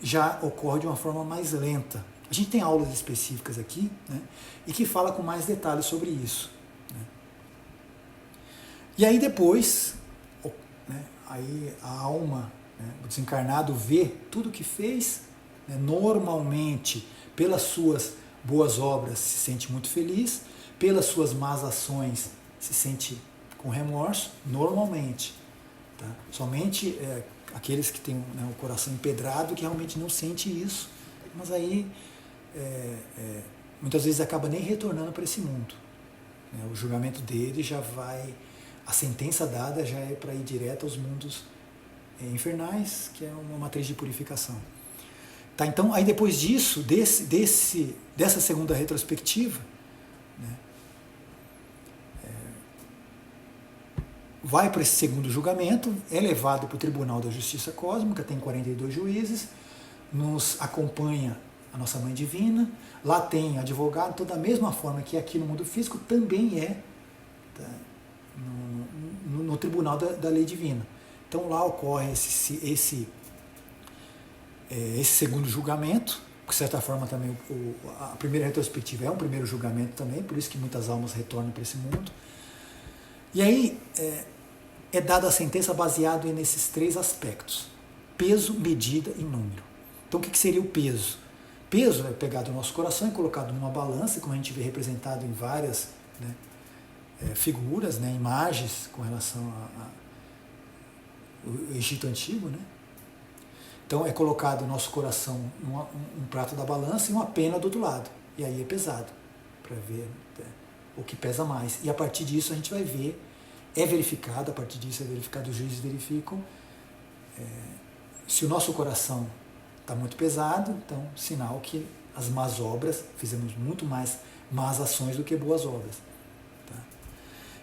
já ocorre de uma forma mais lenta. A gente tem aulas específicas aqui, né, e que fala com mais detalhes sobre isso. Né. E aí depois, né, aí a alma, né, o desencarnado vê tudo o que fez, né, normalmente pelas suas boas obras se sente muito feliz, pelas suas más ações se sente com remorso, normalmente. Tá? Somente aqueles que têm, né, o coração empedrado que realmente não sente isso, mas aí muitas vezes acaba nem retornando para esse mundo. Né? O julgamento dele já vai, a sentença dada já é para ir direto aos mundos infernais, que é uma matriz de purificação. Tá? Então, aí depois disso, dessa segunda retrospectiva, né, vai para esse segundo julgamento, é levado para o Tribunal da Justiça Cósmica, tem 42 juízes, nos acompanha a nossa Mãe Divina, lá tem advogado, então da mesma forma que aqui no mundo físico, também tá, no Tribunal da Lei Divina. Então lá ocorre esse segundo julgamento, de certa forma também a primeira retrospectiva é um primeiro julgamento também, por isso que muitas almas retornam para esse mundo. E aí é dada a sentença baseada nesses 3 aspectos: peso, medida e número. Então o que seria o peso? Peso é pegado no nosso coração e colocado numa balança, como a gente vê representado em várias, né, figuras, né, imagens com relação ao Egito Antigo. Né? Então é colocado o nosso coração um prato da balança e uma pena do outro lado. E aí é pesado, para ver o que pesa mais. E a partir disso a gente vai ver, a partir disso os juízes verificam se o nosso coração está muito pesado, então sinal que as más obras, fizemos muito mais más ações do que boas obras. Tá?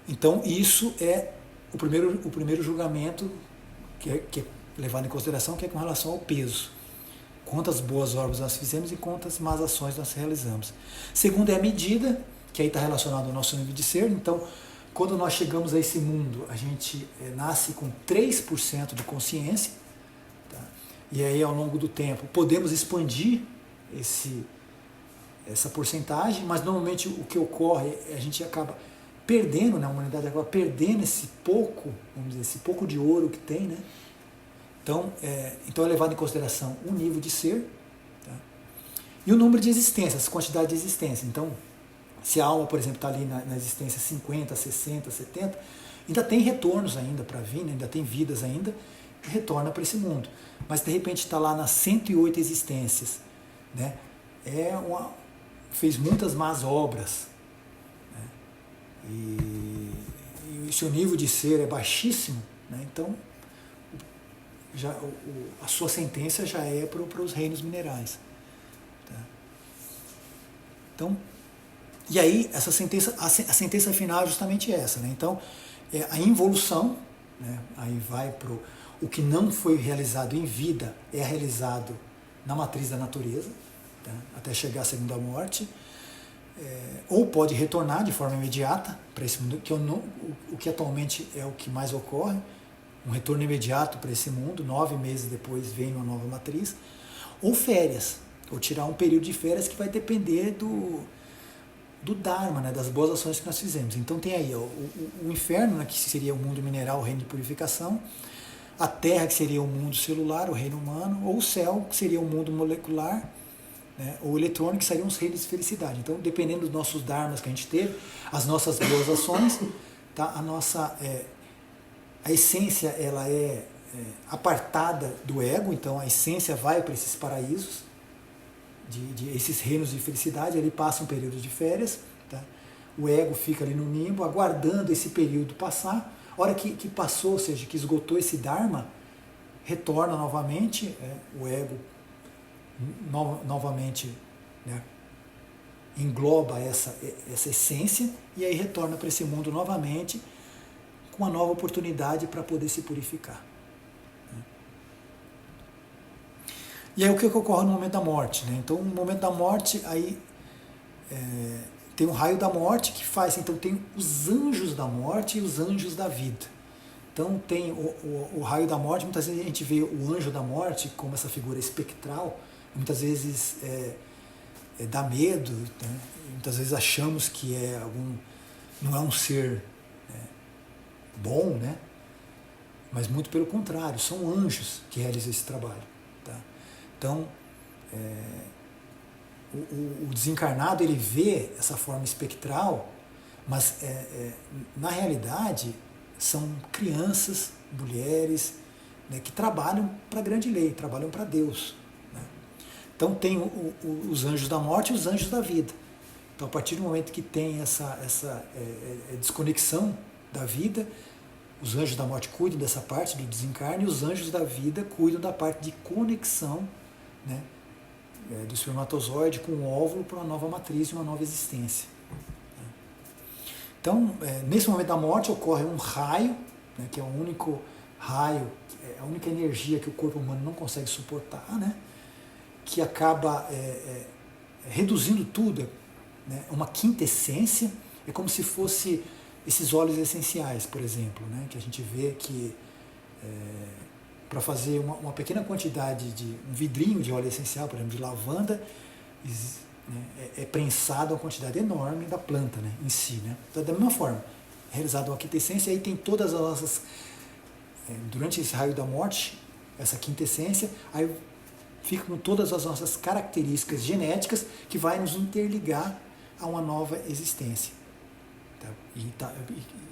Então isso é o primeiro julgamento que é levado em consideração, que é com relação ao peso. Quantas boas obras nós fizemos e quantas más ações nós realizamos. Segundo é a medida, que aí está relacionado ao nosso nível de ser. Então, quando nós chegamos a esse mundo, a gente nasce com 3% de consciência, tá? E aí ao longo do tempo podemos expandir essa porcentagem, mas normalmente o que ocorre é a gente acaba perdendo, né, a humanidade acaba perdendo esse pouco, vamos dizer, esse pouco de ouro que tem, né? Então é levado em consideração o nível de ser, tá? E o número de existências, a quantidade de existência. Então, se a alma, por exemplo, está ali na existência 50, 60, 70, ainda tem retornos ainda para vir, né? Ainda tem vidas ainda, que retorna para esse mundo. Mas, de repente, está lá nas 108 existências, né? Fez muitas más obras, né? E o seu nível de ser é baixíssimo, né? Então, a sua sentença já é para os reinos minerais. Tá? Então, e aí essa sentença, a sentença final é justamente essa, né? Então, a involução, né? Aí vai para o que não foi realizado em vida é realizado na matriz da natureza, tá? Até chegar à segunda morte, ou pode retornar de forma imediata para esse mundo, o que atualmente é o que mais ocorre, um retorno imediato para esse mundo, 9 meses depois vem uma nova matriz, ou férias, ou tirar um período de férias que vai depender do Dharma, né, das boas ações que nós fizemos. Então tem aí ó, o inferno, né, que seria o mundo mineral, o reino de purificação, a terra, que seria o mundo celular, o reino humano, ou o céu, que seria o mundo molecular, né, ou eletrônico, que seriam os reinos de felicidade. Então, dependendo dos nossos dharmas que a gente teve, as nossas boas ações, tá, a essência ela é apartada do ego, então a essência vai para esses paraísos, de esses reinos de felicidade, ele passa um período de férias, tá? O ego fica ali no limbo, aguardando esse período passar. A hora que passou, ou seja, que esgotou esse dharma, retorna novamente, o ego novamente, né, engloba essa essência e aí retorna para esse mundo novamente com uma nova oportunidade para poder se purificar. E aí o que ocorre no momento da morte? Né? Então, no momento da morte, aí tem o raio da morte que faz, então tem os anjos da morte e os anjos da vida. Então tem o raio da morte, muitas vezes a gente vê o anjo da morte como essa figura espectral, muitas vezes dá medo, né? Muitas vezes achamos que não é um ser bom, né? Mas muito pelo contrário, são anjos que realizam esse trabalho. Tá? Então, o desencarnado ele vê essa forma espectral, mas na realidade são crianças, mulheres, né, que trabalham para a grande lei, trabalham para Deus. Né? Então tem os anjos da morte e os anjos da vida. Então a partir do momento que tem essa desconexão da vida, os anjos da morte cuidam dessa parte do desencarne e os anjos da vida cuidam da parte de conexão, né, do espermatozoide com o óvulo para uma nova matriz e uma nova existência. Então, nesse momento da morte ocorre um raio, né, que é o único raio, a única energia que o corpo humano não consegue suportar, né, que acaba reduzindo tudo, né, uma quinta essência, é como se fosse esses óleos essenciais, por exemplo, né, que a gente vê que para fazer uma pequena quantidade de um vidrinho de óleo essencial, por exemplo, de lavanda, é prensado uma quantidade enorme da planta, né, em si. Né? Então, da mesma forma, realizada uma quinta essência, aí tem todas as nossas, durante esse raio da morte, essa quinta essência, aí fica com todas as nossas características genéticas que vai nos interligar a uma nova existência. Tá? E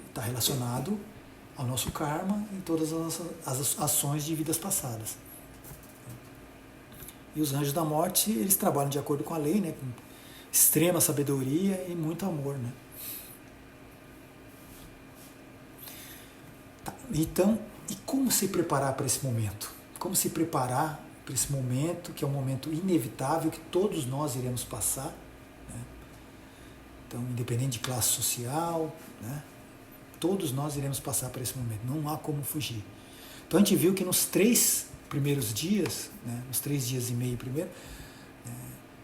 está relacionado ao nosso karma e todas as ações de vidas passadas. E os anjos da morte, eles trabalham de acordo com a lei, né, com extrema sabedoria e muito amor. Né? Tá, então, e como se preparar para esse momento? Como se preparar para esse momento, que é um momento inevitável, que todos nós iremos passar? Né? Então, independente de classe social, né? Todos nós iremos passar por esse momento, não há como fugir. Então a gente viu que nos 3 primeiros dias, né, nos 3 dias e meio primeiro,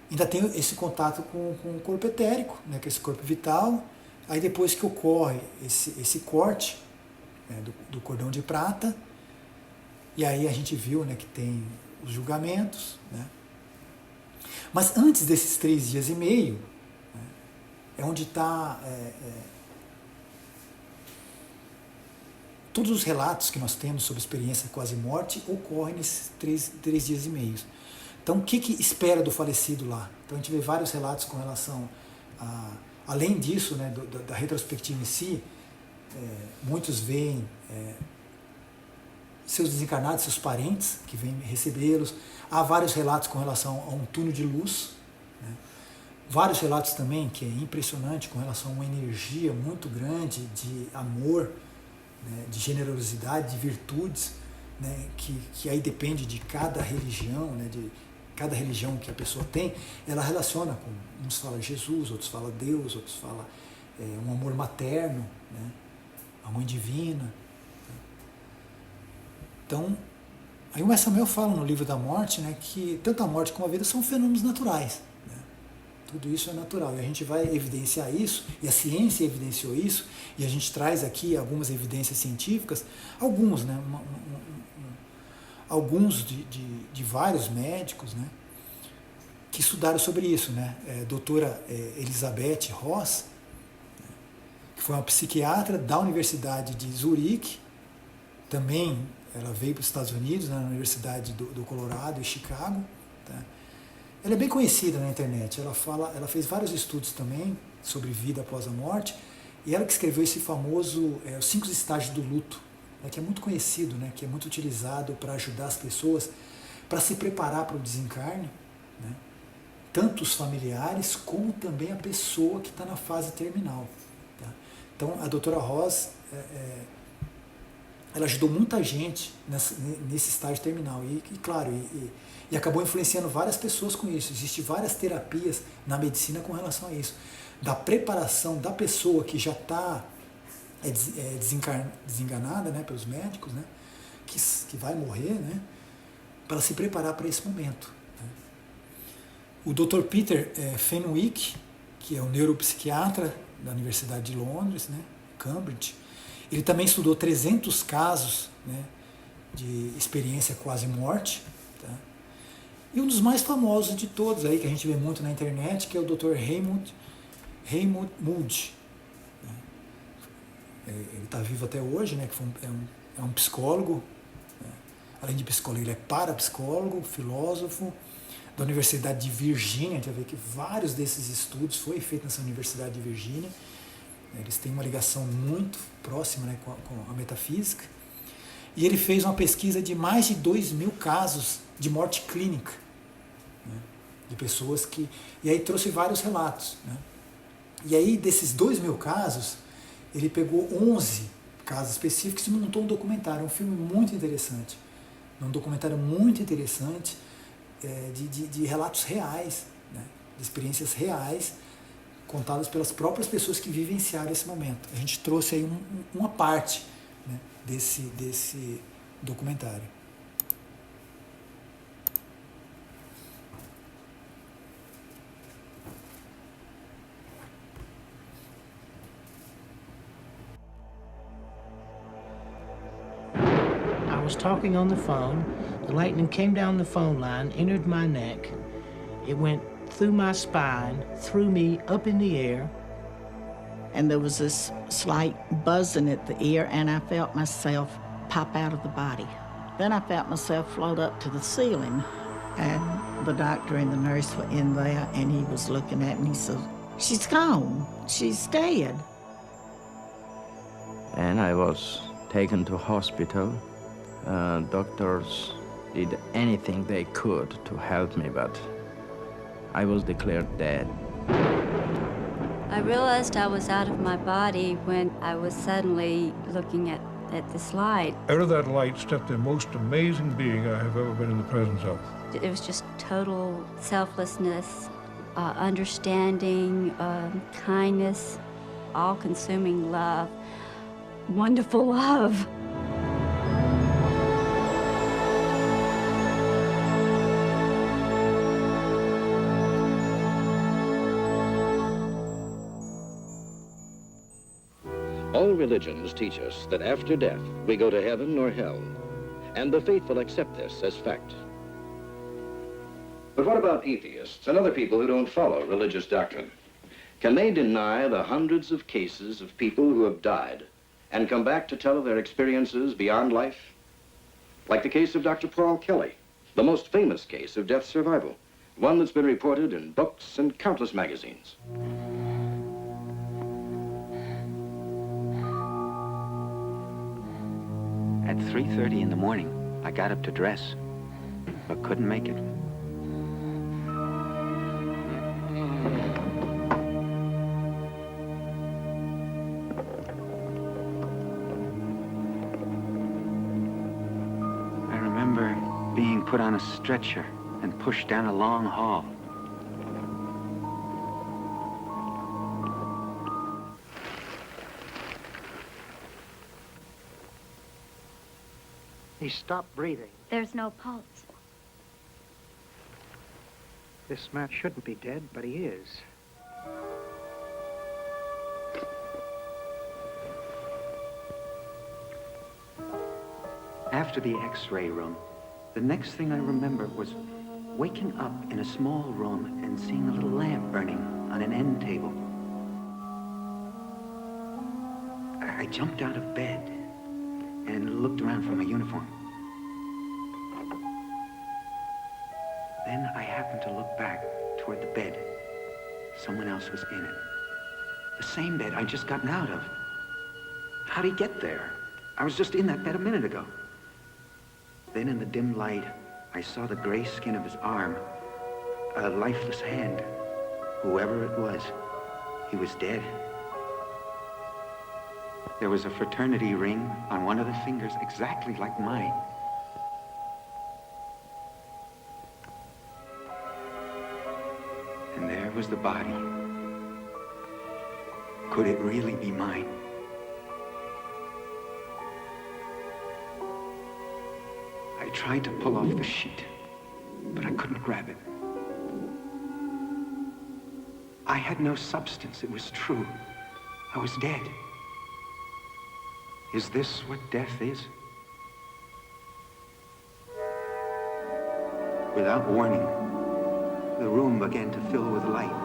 ainda tem esse contato com o corpo etérico, né, com esse corpo vital. Aí depois que ocorre esse corte, né, do cordão de prata, e aí a gente viu, né, que tem os julgamentos. Né. Mas antes desses 3 dias e meio, né, é onde está todos os relatos que nós temos sobre experiência quase morte ocorrem nesses 3 dias e meio. Então, o que espera do falecido lá? Então, a gente vê vários relatos com relação a... Além disso, né, da retrospectiva em si, muitos veem seus desencarnados, seus parentes que vêm recebê-los. Há vários relatos com relação a um túnel de luz, né? Vários relatos também, que é impressionante, com relação a uma energia muito grande de amor, né, de generosidade, de virtudes, né, que aí depende de cada religião, né, de cada religião que a pessoa tem, ela relaciona com, uns falam Jesus, outros falam Deus, outros falam um amor materno, né, a mãe divina. Então, aí o Mestre Samuel fala no livro da morte, né, que tanto a morte como a vida são fenômenos naturais. Né? Tudo isso é natural. E a gente vai evidenciar isso, e a ciência evidenciou isso, e a gente traz aqui algumas evidências científicas, alguns, né, alguns de vários médicos, né, que estudaram sobre isso. Né? Doutora Elizabeth Ross, né, que foi uma psiquiatra da Universidade de Zurique, também ela veio para os Estados Unidos, né, na Universidade do Colorado e Chicago. Tá? Ela é bem conhecida na internet, ela fez vários estudos também sobre vida após a morte, e ela que escreveu esse famoso Os 5 Estágios do Luto, né, que é muito conhecido, né, que é muito utilizado para ajudar as pessoas para se preparar para o desencarne, né, tanto os familiares como também a pessoa que está na fase terminal. Tá? Então, a doutora Ross, ela ajudou muita gente nesse estágio terminal e claro, e acabou influenciando várias pessoas com isso. Existem várias terapias na medicina com relação a isso, da preparação da pessoa que já está desenganada, né, pelos médicos, né, que vai morrer, né, para se preparar para esse momento. Né. O Dr. Peter Fenwick, que é um neuropsiquiatra da Universidade de Londres, né, Cambridge, ele também estudou 300 casos, né, de experiência quase morte. Tá? E um dos mais famosos de todos, aí, que a gente vê muito na internet, que é o Dr. Raymond Moody. Né? Ele está vivo até hoje, né, que é um psicólogo. Né? Além de psicólogo, ele é parapsicólogo, filósofo, da Universidade de Virgínia. A gente vai ver que vários desses estudos foram feitos nessa Universidade de Virgínia. Eles têm uma ligação muito próxima, né, com a metafísica. E ele fez uma pesquisa de mais de 2.000 casos de morte clínica, né, de pessoas que... E aí trouxe vários relatos. Né. E aí, desses 2.000 casos, ele pegou 11 casos específicos e montou um documentário, um filme muito interessante. Um documentário muito interessante de relatos reais, né, de experiências reais, contadas pelas próprias pessoas que vivenciaram esse momento. A gente trouxe aí uma parte, né, desse documentário. I was talking on the phone. The lightning came down the phone line, entered my neck. It went through my spine, threw me up in the air. And there was this slight buzzing at the ear, and I felt myself pop out of the body. Then I felt myself float up to the ceiling, and the doctor and the nurse were in there, and he was looking at me. He said, "She's gone. She's dead." And I was taken to hospital. Doctors did anything they could to help me, but I was declared dead. I realized I was out of my body when I was suddenly looking at this light. Out of that light stepped the most amazing being I have ever been in the presence of. It was just total selflessness, understanding, kindness, all-consuming love, wonderful love. All religions teach us that after death, we go to heaven or hell, and the faithful accept this as fact. But what about atheists and other people who don't follow religious doctrine? Can they deny the hundreds of cases of people who have died and come back to tell of their experiences beyond life? Like the case of Dr. Paul Kelly, the most famous case of death survival, one that's been reported in books and countless magazines. At 3:30 in the morning, I got up to dress, but couldn't make it. I remember being put on a stretcher and pushed down a long hall. He stopped breathing. There's no pulse. This man shouldn't be dead, but he is. After the X-ray room, the next thing I remember was waking up in a small room and seeing a little lamp burning on an end table. I jumped out of bed and looked around for my uniform. Then I happened to look back toward the bed. Someone else was in it. The same bed I'd just gotten out of. How'd he get there? I was just in that bed a minute ago. Then in the dim light, I saw the gray skin of his arm, a lifeless hand. Whoever it was, he was dead. There was a fraternity ring on one of the fingers exactly like mine. And there was the body. Could it really be mine? I tried to pull off the sheet, but I couldn't grab it. I had no substance, it was true. I was dead. Is this what death is? Without warning, the room began to fill with light.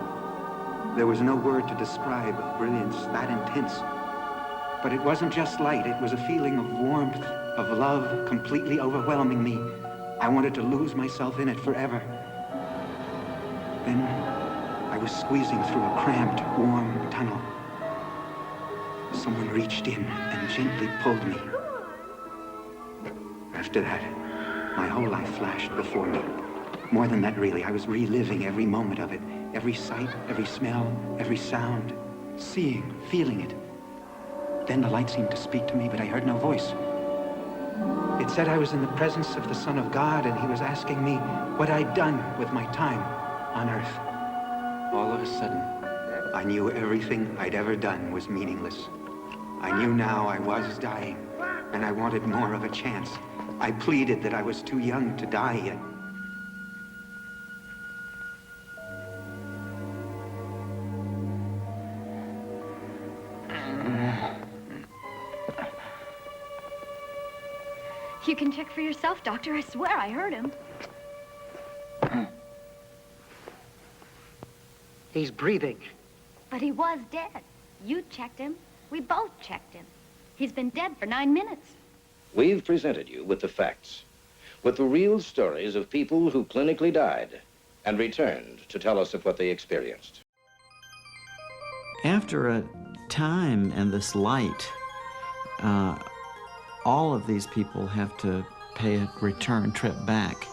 There was no word to describe a brilliance that intense. But it wasn't just light, it was a feeling of warmth, of love, completely overwhelming me. I wanted to lose myself in it forever. Then I was squeezing through a cramped, warm tunnel. Someone reached in and gently pulled me. After that, my whole life flashed before me. More than that, really, I was reliving every moment of it. Every sight, every smell, every sound. Seeing, feeling it. Then the light seemed to speak to me, but I heard no voice. It said I was in the presence of the Son of God, and he was asking me what I'd done with my time on earth. All of a sudden, I knew everything I'd ever done was meaningless. I knew now I was dying, and I wanted more of a chance. I pleaded that I was too young to die yet. You can check for yourself, Doctor. I swear I heard him. He's breathing. But he was dead. You checked him. We both checked him. He's been dead for 9 minutes. We've presented you with the facts, with the real stories of people who clinically died and returned to tell us of what they experienced. After a time and this light, all of these people have to pay a return trip back.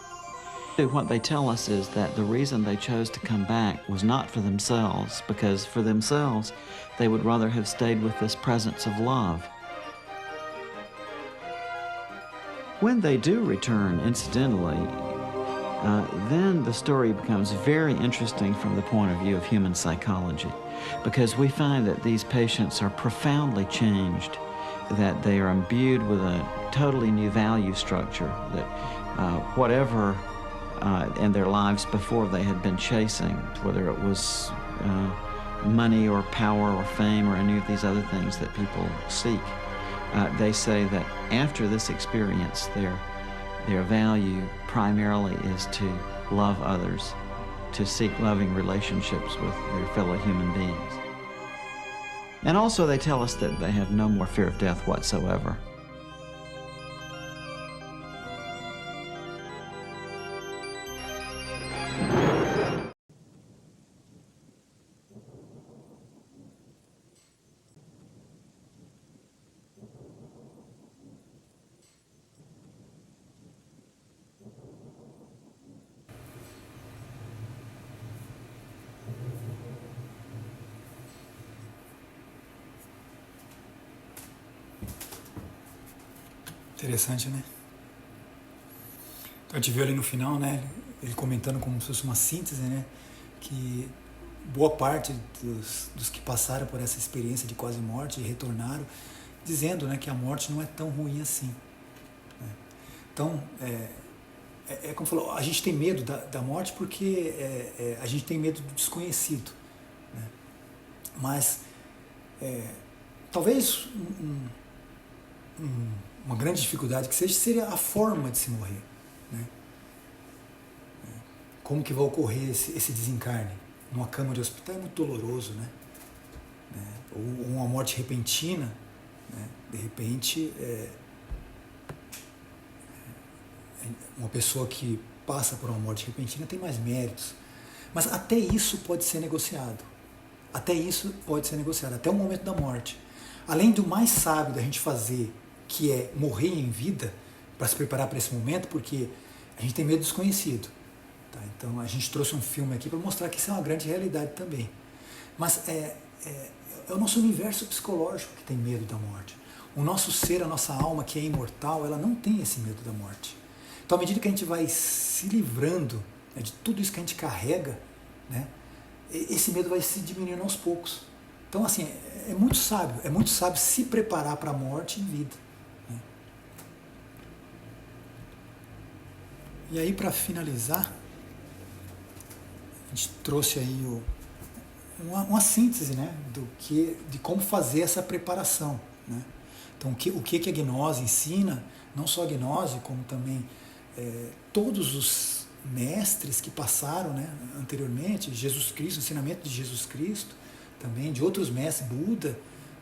What they tell us is that the reason they chose to come back was not for themselves, because for themselves, they would rather have stayed with this presence of love. When they do return, incidentally, then the story becomes very interesting from the point of view of human psychology, because we find that these patients are profoundly changed, that they are imbued with a totally new value structure, that whatever in their lives before they had been chasing, whether it was money or power or fame or any of these other things that people seek, they say that after this experience, their value primarily is to love others, to seek loving relationships with their fellow human beings. And also they tell us that they have no more fear of death whatsoever. Interessante, né? Então a gente viu ali no final, né, ele comentando como se fosse uma síntese, né, que boa parte dos que passaram por essa experiência de quase morte e retornaram, dizendo, né, que a morte não é tão ruim assim. Né? Então, como falou, a gente tem medo da morte porque a gente tem medo do desconhecido. Né? Mas talvez uma grande dificuldade que seria a forma de se morrer. Né? Como que vai ocorrer esse desencarne? Numa cama de hospital é muito doloroso, né? Ou uma morte repentina, né? De repente, uma pessoa que passa por uma morte repentina tem mais méritos. Mas até isso pode ser negociado. Até isso pode ser negociado, até o momento da morte. Além do mais sábio da gente fazer, que é morrer em vida, para se preparar para esse momento, porque a gente tem medo do desconhecido. Tá? Então a gente trouxe um filme aqui para mostrar que isso é uma grande realidade também. Mas é o nosso universo psicológico que tem medo da morte. O nosso ser, a nossa alma, que é imortal, ela não tem esse medo da morte. Então à medida que a gente vai se livrando, né, de tudo isso que a gente carrega, né, esse medo vai se diminuindo aos poucos. Então assim, é muito sábio se preparar para a morte em vida. E aí, para finalizar, a gente trouxe aí uma síntese, né, de como fazer essa preparação. Né? Então, o que a gnose ensina, não só a gnose, como também todos os mestres que passaram, né, anteriormente, Jesus Cristo, o ensinamento de Jesus Cristo, também de outros mestres, Buda,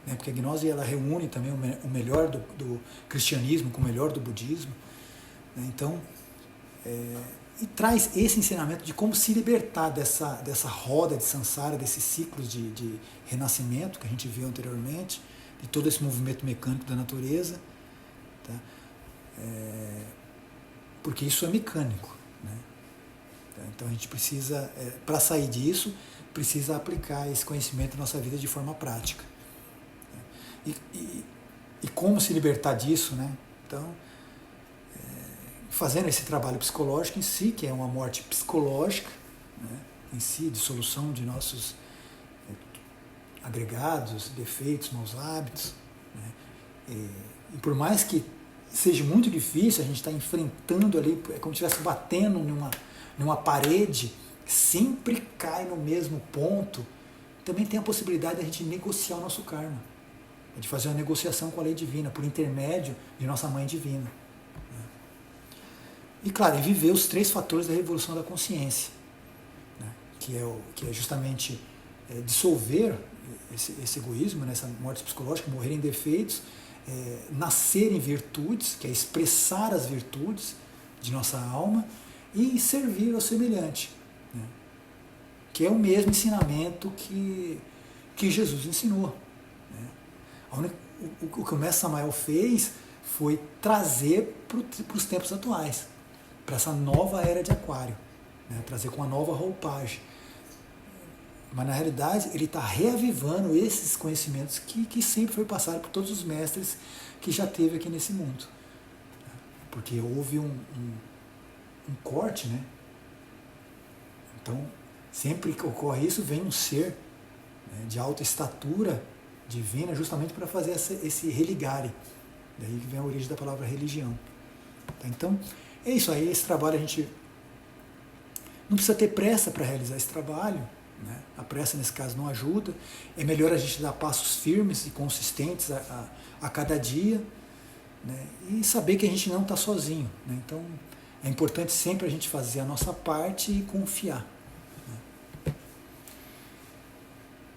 né, porque a gnose ela reúne também o melhor do cristianismo com o melhor do budismo. Né? Então, e traz esse ensinamento de como se libertar dessa roda de samsara, desses ciclos de renascimento que a gente viu anteriormente, de todo esse movimento mecânico da natureza, tá? Porque isso é mecânico. Né? Então a gente precisa, para sair disso, precisa aplicar esse conhecimento na nossa vida de forma prática. E como se libertar disso? Né? Então, fazendo esse trabalho psicológico em si, que é uma morte psicológica, né, em si, dissolução de nossos agregados, defeitos, maus hábitos. Né, e por mais que seja muito difícil, a gente está enfrentando ali, é como se estivesse batendo numa parede, sempre cai no mesmo ponto, também tem a possibilidade de a gente negociar o nosso karma, de fazer uma negociação com a lei divina, por intermédio de nossa Mãe Divina. E claro, e viver os 3 fatores da revolução da consciência, né? que é justamente dissolver esse egoísmo, né? Essa morte psicológica, morrer em defeitos, nascer em virtudes, que é expressar as virtudes de nossa alma e servir ao semelhante, né? Que é o mesmo ensinamento que Jesus ensinou. Né? O que o mestre Samael fez foi trazer para os tempos atuais, para essa nova era de Aquário, né? Trazer com uma nova roupagem. Mas na realidade ele está reavivando esses conhecimentos que sempre foi passado por todos os mestres que já teve aqui nesse mundo. Porque houve um corte, né? Então, sempre que ocorre isso, vem um ser, né, de alta estatura divina justamente para fazer esse religare. Daí que vem a origem da palavra religião. Tá? Então, é isso aí, esse trabalho a gente não precisa ter pressa para realizar esse trabalho, né? A pressa nesse caso não ajuda, é melhor a gente dar passos firmes e consistentes a cada dia, né? E saber que a gente não está sozinho, né? Então é importante sempre a gente fazer a nossa parte e confiar, né?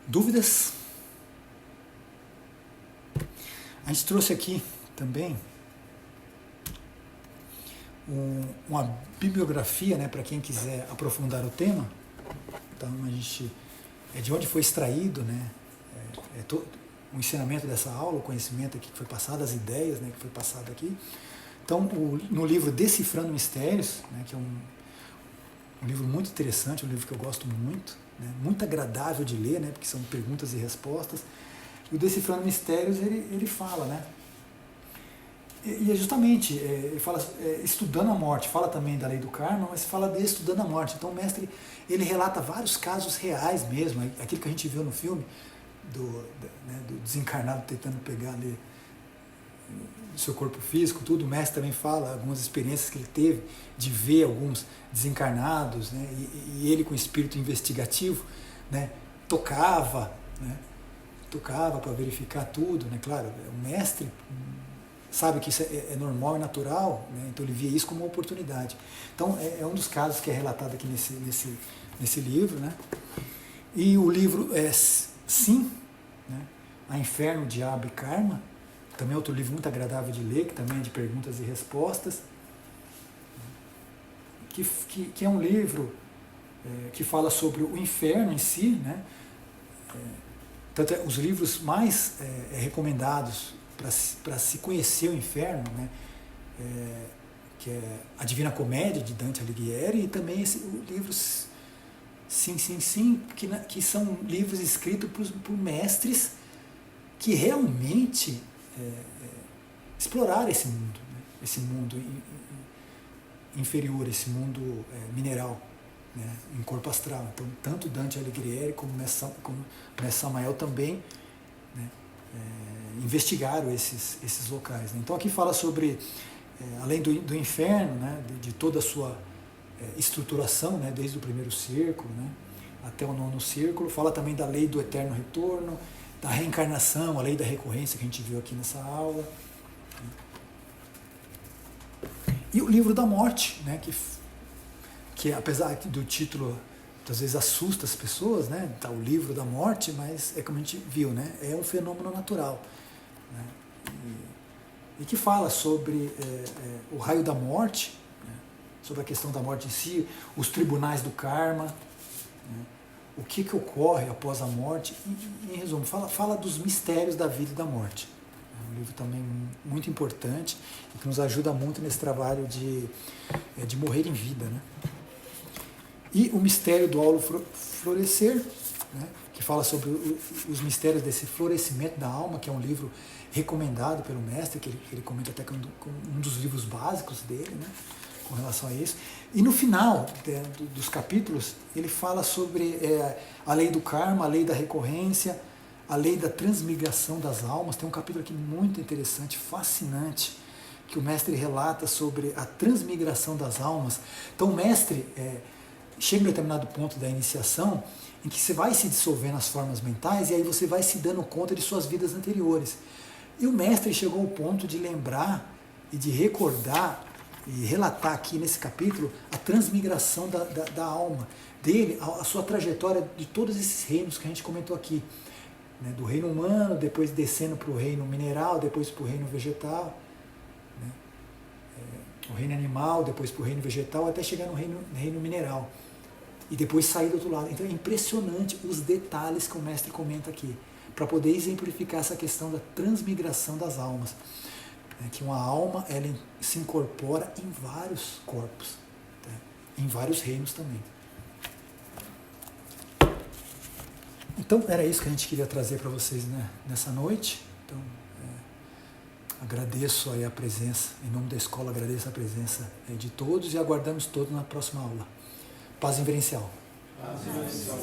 Dúvidas? A gente trouxe aqui também uma bibliografia, né, para quem quiser aprofundar o tema. Então, a gente, de onde foi extraído, né, o ensinamento dessa aula, o conhecimento aqui que foi passado, as ideias, né, que foi passado aqui. Então, no livro Decifrando Mistérios, né, que é um livro muito interessante, um livro que eu gosto muito, né, muito agradável de ler, né, porque são perguntas e respostas. E o Decifrando Mistérios, ele fala, né, e é justamente, ele fala estudando a morte, fala também da lei do karma, mas fala de estudando a morte. Então o mestre, ele relata vários casos reais mesmo, aquilo que a gente viu no filme, do desencarnado tentando pegar ali o seu corpo físico, tudo. O mestre também fala algumas experiências que ele teve de ver alguns desencarnados, né, e ele com espírito investigativo, né, tocava para verificar tudo, né, claro, o mestre sabe que isso é normal e natural, né, então ele via isso como uma oportunidade. Então é um dos casos que é relatado aqui nesse livro, né. E o livro é Sim, né, A Inferno, Diabo e Karma, também é outro livro muito agradável de ler, que também é de perguntas e respostas, que é um livro que fala sobre o inferno em si, né. Tanto os livros mais recomendados para se conhecer o inferno, né, que é A Divina Comédia, de Dante Alighieri, e também o livro Sim, Sim, Sim, que são livros escritos por mestres que realmente exploraram esse mundo, né, esse mundo inferior, esse mundo mineral, né, em corpo astral. Então, tanto Dante Alighieri como Mestre Samael também, né, investigaram esses locais, né? Então aqui fala sobre, além do inferno, né, de toda a sua estruturação, né, desde o primeiro círculo, né, até o 9º círculo. Fala também da lei do eterno retorno, da reencarnação, a lei da recorrência que a gente viu aqui nessa aula. E o livro da morte, né, que apesar do título às vezes assusta as pessoas, né, tá o livro da morte, mas é como a gente viu, né, é um fenômeno natural, né, e que fala sobre o raio da morte, né, sobre a questão da morte em si, os tribunais do karma, né, o que ocorre após a morte, e, em resumo, fala dos mistérios da vida e da morte. É um livro também muito importante e que nos ajuda muito nesse trabalho de morrer em vida, né. E o mistério do Aulo Florescer, né, que fala sobre os mistérios desse florescimento da alma, que é um livro recomendado pelo mestre, que ele comenta até como um dos livros básicos dele, né, com relação a isso. E no final dos capítulos, ele fala sobre a lei do karma, a lei da recorrência, a lei da transmigração das almas. Tem um capítulo aqui muito interessante, fascinante, que o mestre relata sobre a transmigração das almas. Então o mestre chega em um determinado ponto da iniciação em que você vai se dissolver nas formas mentais e aí você vai se dando conta de suas vidas anteriores. E o mestre chegou ao ponto de lembrar e de recordar e relatar aqui nesse capítulo a transmigração da alma dele, a sua trajetória de todos esses reinos que a gente comentou aqui, né, do reino humano, depois descendo para o reino mineral, depois para o reino vegetal, né, o reino animal, depois para o reino vegetal, até chegar no reino mineral. E depois sair do outro lado. Então é impressionante os detalhes que o mestre comenta aqui, para poder exemplificar essa questão da transmigração das almas. Que uma alma, ela se incorpora em vários corpos, tá? Em vários reinos também. Então era isso que a gente queria trazer para vocês, né, nessa noite. Então agradeço aí a presença, em nome da escola, agradeço a presença de todos e aguardamos todos na próxima aula. Paz inverencial. Paz inverencial.